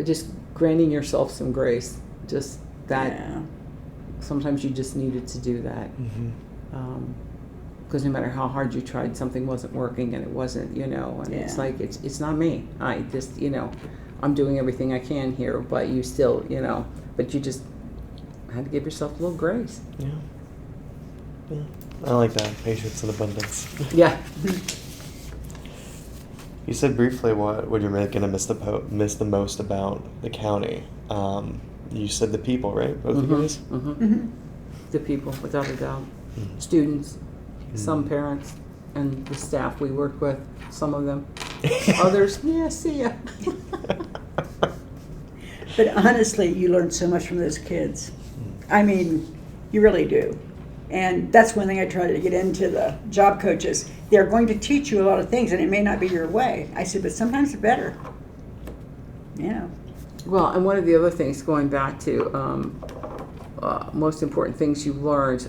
just granting yourself some grace, just that sometimes you just needed to do that. Because no matter how hard you tried, something wasn't working, and it wasn't, you know, and it's like, it's not me. I just, you know, I'm doing everything I can here, but you still, you know, but you just had to give yourself a little grace.
Yeah. I like that. Patience and abundance.
Yeah.
You said briefly what you're really going to miss the most about the county. You said the people, right? Both of you guys?
The people, without a doubt. Students, some parents, and the staff we work with, some of them. Others, yeah, see ya.
But honestly, you learn so much from those kids. I mean, you really do. And that's one thing I try to get into the job coaches. They're going to teach you a lot of things, and it may not be your way. I said, but sometimes it's better. Yeah.
Well, and one of the other things, going back to most important things you learned,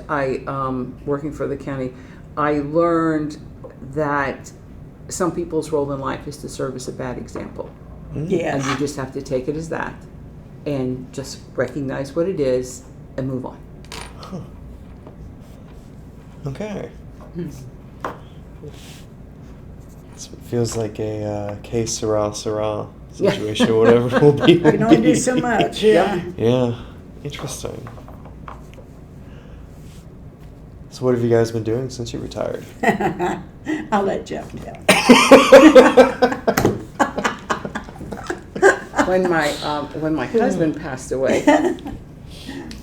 working for the county, I learned that some people's role in life is to serve as a bad example.
Yes.
And you just have to take it as that and just recognize what it is and move on.
Okay. This feels like a que sera situation, whatever it will be.
You can only do so much, yeah.
Yeah, interesting. So what have you guys been doing since you retired?
I'll let Jef tell.
When my husband passed away,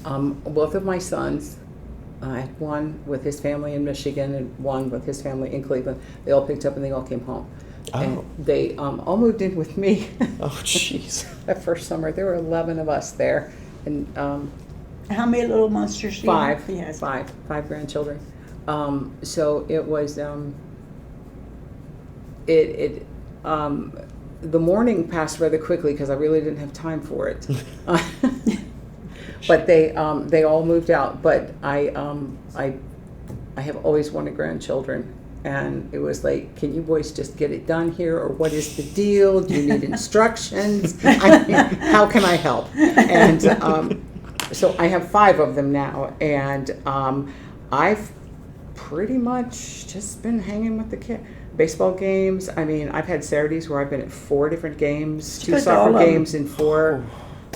both of my sons, I had one with his family in Michigan and one with his family in Cleveland. They all picked up and they all came home.
Oh.
And they all moved in with me.
Oh, jeez.
That first summer, there were 11 of us there, and
How many little monsters do you have?
five,
Yes.
five grandchildren. So it was the morning passed rather quickly because I really didn't have time for it. But they all moved out. But I have always wanted grandchildren, and it was like, can you boys just get it done here, or what is the deal? Do you need instructions? I mean, how can I help? And so I have 5 of them now, and I've pretty much just been hanging with the kids. Baseball games. I mean, I've had Saturdays where I've been at 4 different games, 2 soccer games and 4.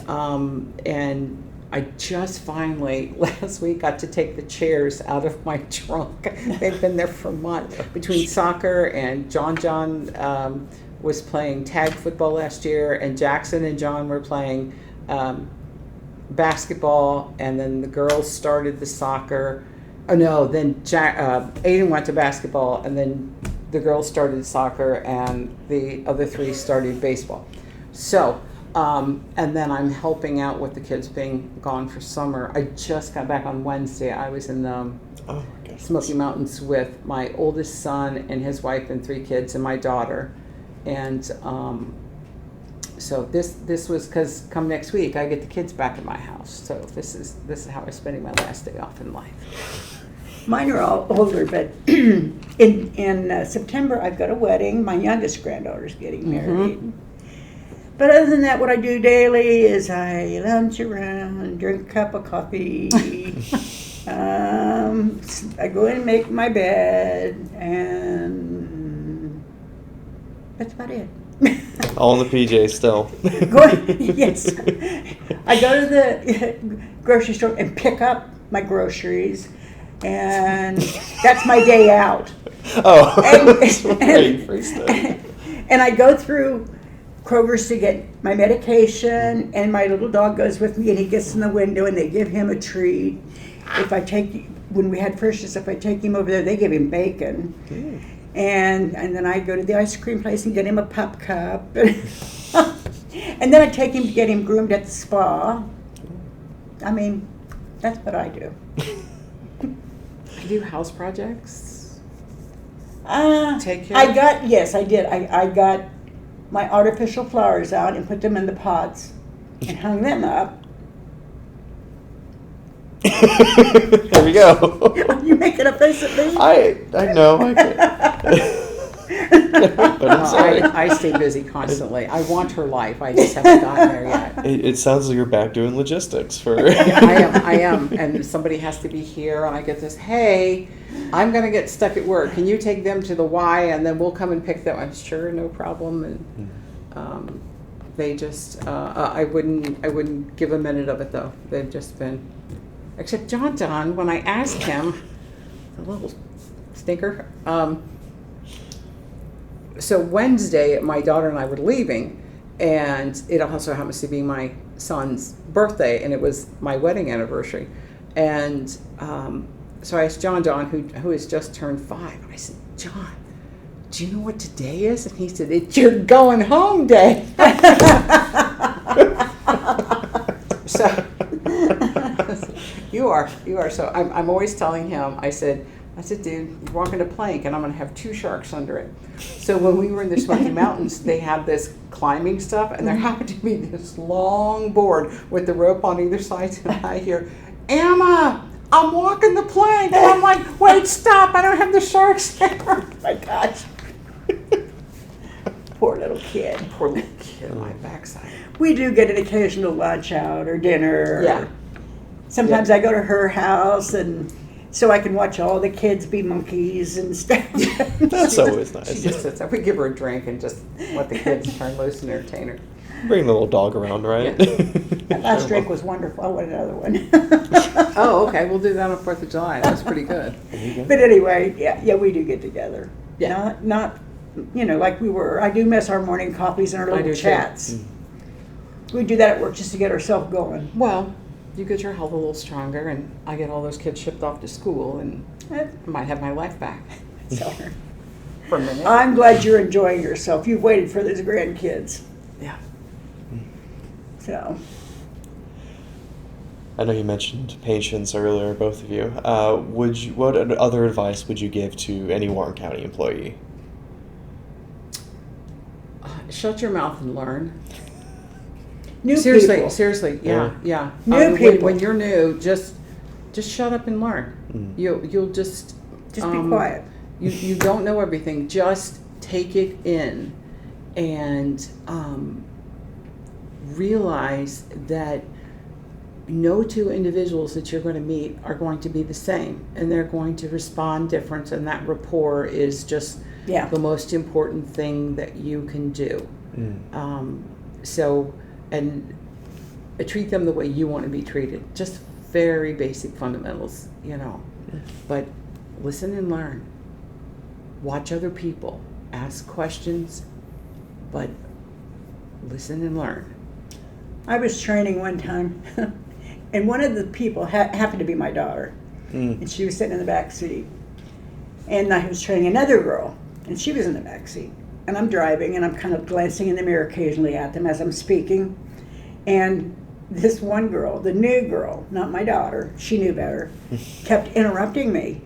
And I just finally, last week, got to take the chairs out of my trunk. They've been there for months. Between soccer and John was playing tag football last year, and Jackson and John were playing basketball, and then the girls started the soccer. Oh no, then Aiden went to basketball, and then the girls started soccer, and the other 3 started baseball. So, and then I'm helping out with the kids being gone for summer. I just got back on Wednesday. I was in Smoky Mountains with my oldest son and his wife and 3 kids and my daughter. And so this was because come next week I get the kids back in my house. So this is how I'm spending my last day off in life.
Mine are all older, but in September I've got a wedding. My youngest granddaughter's getting married. Mm-hmm. But other than that, what I do daily is I lounge around, drink a cup of coffee. I go in and make my bed, and that's about it.
All in the PJs still.
Yes. I go to the grocery store and pick up my groceries, and that's my day out.
Oh,
and I go through Kroger's to get my medication, and my little dog goes with me, and he gets in the window, and they give him a treat. When we had Frisch's, if I take him over there, they give him bacon. Mm. And then I go to the ice cream place and get him a pup cup. And then I take him to get him groomed at the spa. I mean, that's what I do.
You do house projects?
Take care? I did. I got my artificial flowers out and put them in the pots and hung them up.
There we go.
You making a face at me?
I know. I can't. But I'm sorry.
I stay busy constantly. I want her life. I just haven't gotten there yet.
It sounds like you're back doing logistics for.
I am, and somebody has to be here, and I get this. Hey, I'm gonna get stuck at work. Can you take them to the Y, and then we'll come and pick them? I'm sure, no problem. And they just, I wouldn't give a minute of it though. They've just been. Except John, when I asked him, the little stinker. So Wednesday, my daughter and I were leaving, and it also happens to be my son's birthday, and it was my wedding anniversary. And so I asked John, who has just turned 5. I said, John, do you know what today is? And he said, it's your going home day. So you are. So I'm always telling him, I said, dude, you're walking a plank and I'm going to have 2 sharks under it. So when we were in the Smoky Mountains, they had this climbing stuff, and there happened to be this long board with the rope on either side. And I hear, Emma, I'm walking the plank. And I'm like, wait, stop. I don't have the sharks there.
Oh my gosh. Poor little kid.
Poor little kid on my backside.
We do get an occasional lunch out or dinner.
Yeah.
Sometimes I go to her house, and so I can watch all the kids be monkeys and stuff.
That's always nice.
She just sits there. We give her a drink and just let the kids turn loose and entertain her.
Bring the little dog around, right?
Yeah.
That last drink was wonderful. I want another one.
Oh, okay. We'll do that on 4th of July. That's pretty good.
But anyway, yeah, we do get together.
Yeah.
Not, like we were. I do miss our morning coffees and our little chats. We do that at work just to get ourselves going.
Well, you get your health a little stronger, and I get all those kids shipped off to school, and I might have my life back.
So,
for a minute.
I'm glad you're enjoying yourself. You've waited for those grandkids.
Yeah.
So.
I know you mentioned patience earlier, both of you. What other advice would you give to any Warren County employee?
Shut your mouth and learn.
Seriously,
yeah.
New people.
When you're new, just shut up and learn. You'll just
be quiet.
You don't know everything. Just take it in, and realize that no 2 individuals that you're going to meet are going to be the same, and they're going to respond different. And that rapport is just the most important thing that you can do. And treat them the way you want to be treated. Just very basic fundamentals, But listen and learn. Watch other people. Ask questions. but listen and learn.
I was training one time, and one of the people happened to be my daughter, and she was sitting in the back seat. And I was training another girl, and she was in the back seat. And I'm driving, and I'm kind of glancing in the mirror occasionally at them as I'm speaking. And this one girl, the new girl, not my daughter, she knew better, kept interrupting me.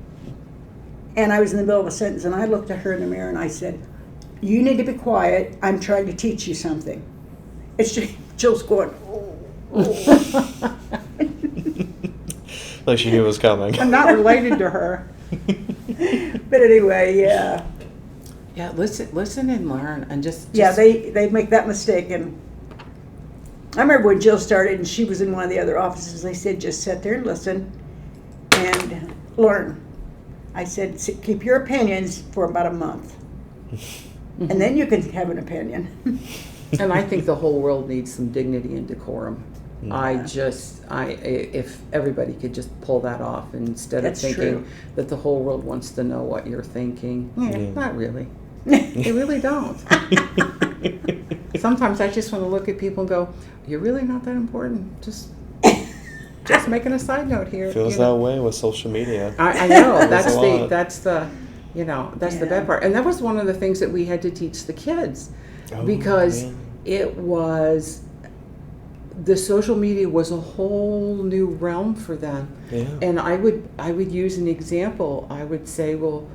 And I was in the middle of a sentence, and I looked at her in the mirror, and I said, "You need to be quiet. I'm trying to teach you something." And Jill's going, "Oh."
Like she knew it was coming.
I'm not related to her. But anyway, yeah.
Yeah, listen and learn, and just
Yeah, they make that mistake. And I remember when Jill started and she was in one of the other offices, they said, just sit there and listen and learn. I said, keep your opinions for about a month. And then you can have an opinion.
And I think the whole world needs some dignity and decorum.
Yeah.
If everybody could just pull that off instead
That's
of thinking
true.
that the whole world wants to know what you're thinking.
Yeah.
Not really. They really don't. Sometimes I just want to look at people and go, "You're really not that important. Just making a side note here."
Feels that way with social media.
I know.
That's a
that's the bad part. And that was one of the things that we had to teach the kids, because
yeah.
it was, the social media was a whole new realm for them.
Yeah.
And I would use an example. I would say, "Well,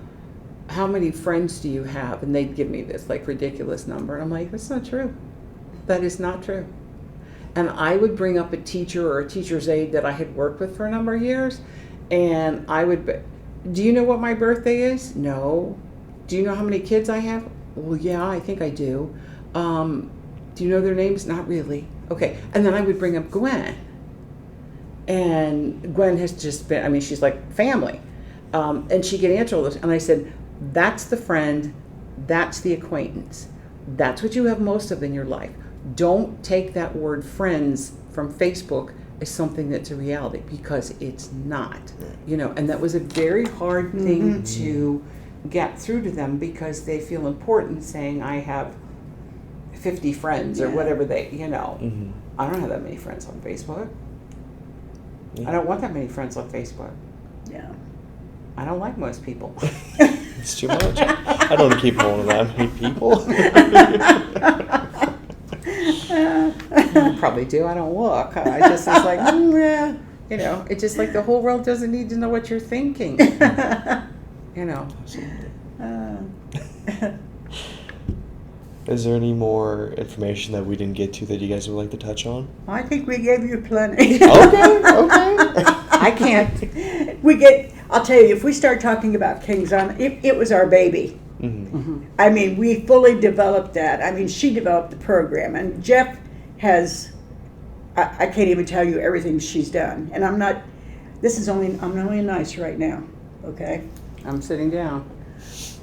how many friends do you have?" And they'd give me this like ridiculous number. And I'm like, "That's not true. That is not true." And I would bring up a teacher or a teacher's aide that I had worked with for a number of years, and I would, "Do you know what my birthday is?" "No." "Do you know how many kids I have?" "Well, yeah, I think I do." "Do you know their names?" "Not really." "Okay." And then I would bring up Gwen. And Gwen has just been, she's like family. And she could answer all this. And I said, "That's the friend, that's the acquaintance. That's what you have most of in your life. Don't take that word friends from Facebook as something that's a reality, because it's not." And that was a very hard thing to get through to them, because they feel important saying, "I have 50 friends," or whatever they, I don't have that many friends on Facebook.
Yeah.
I don't want that many friends on Facebook.
Yeah.
I don't like most people.
It's too much. I don't keep hold of that many people.
I probably do. I don't look. I just, it's like, it's just like the whole world doesn't need to know what you're thinking.
Is there any more information that we didn't get to that you guys would like to touch on?
I think we gave you plenty.
Okay.
I can't.
I'll tell you, if we start talking about King's Island, it was our baby.
Mm-hmm.
We fully developed that. She developed the program, and Jef has, I can't even tell you everything she's done. And I'm only nice right now, okay?
I'm sitting down.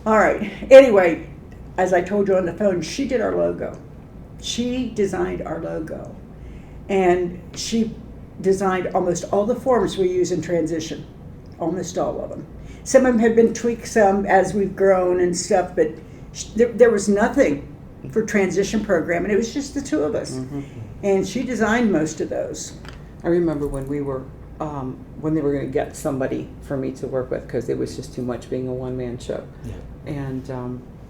All right. Anyway, as I told you on the phone, she did our logo. She designed our logo. And she designed almost all the forms we use in transition. Almost all of them. Some of them have been tweaked some as we've grown and stuff, but there was nothing for transition program, and it was just the two of us. And she designed most of those.
I remember when we were, when they were going to get somebody for me to work with, because it was just too much being a one-man show. Yeah. And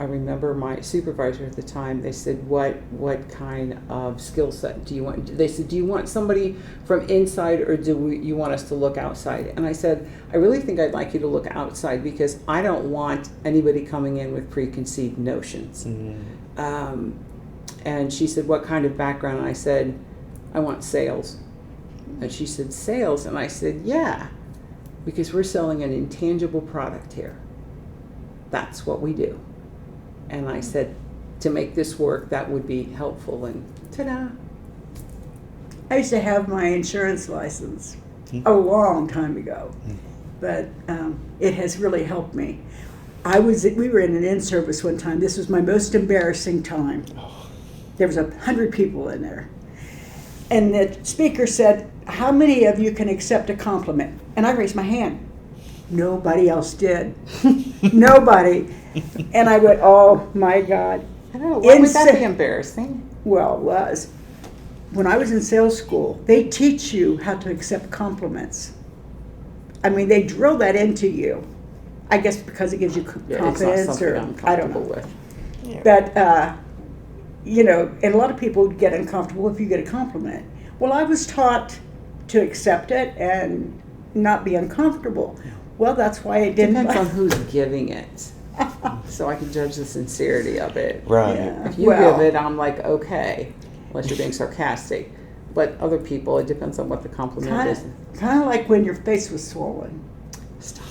I remember my supervisor at the time, they said, what kind of skill set do you want? They said, "Do you want somebody from inside, or do you want us to look outside?" And I said, "I really think I'd like you to look outside, because I don't want anybody coming in with preconceived notions." And she said, "What kind of background?" And I said, "I want sales." And she said, "Sales?" And I said, "Yeah, because we're selling an intangible product here. That's what we do." And I said, "To make this work, that would be helpful." And ta-da.
I used to have my insurance license a long time ago, but it has really helped me. We were in an in-service one time. This was my most embarrassing time. There was 100 people in there. And the speaker said, "How many of you can accept a compliment?" And I raised my hand. Nobody else did. Nobody. And I went, "Oh my God."
I don't know. Why would that be
Insa-
embarrassing?
Well, it was. When I was in sales school, they teach you how to accept compliments. I mean, they drill that into you. I guess because it gives you
Yeah, it's not
confidence,
something
or
I'm
I don't
comfortable
know.
with.
Yeah.
But you know, and a lot of people get uncomfortable if you get a compliment. Well, I was taught to accept it and not be uncomfortable. Well, that's why I didn't.
Depends on who's giving it, so I can judge the sincerity of it.
Right.
Yeah.
If you give it, I'm like, okay, unless you're being sarcastic. But other people, it depends on what the compliment is.
Kind of like when your face was swollen.
Stop.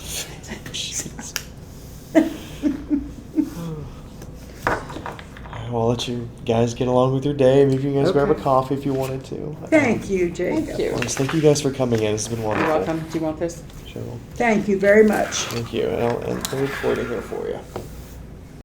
Well, I'll let you guys get along with your day. Maybe you guys grab a
Okay.
coffee if you wanted to.
Thank you, Jacob.
Thank you.
Well, thank you guys for coming in. This has been
You're
wonderful.
welcome. Do you want this?
Sure.
Thank you very much.
Thank you. And I'll record it here for you.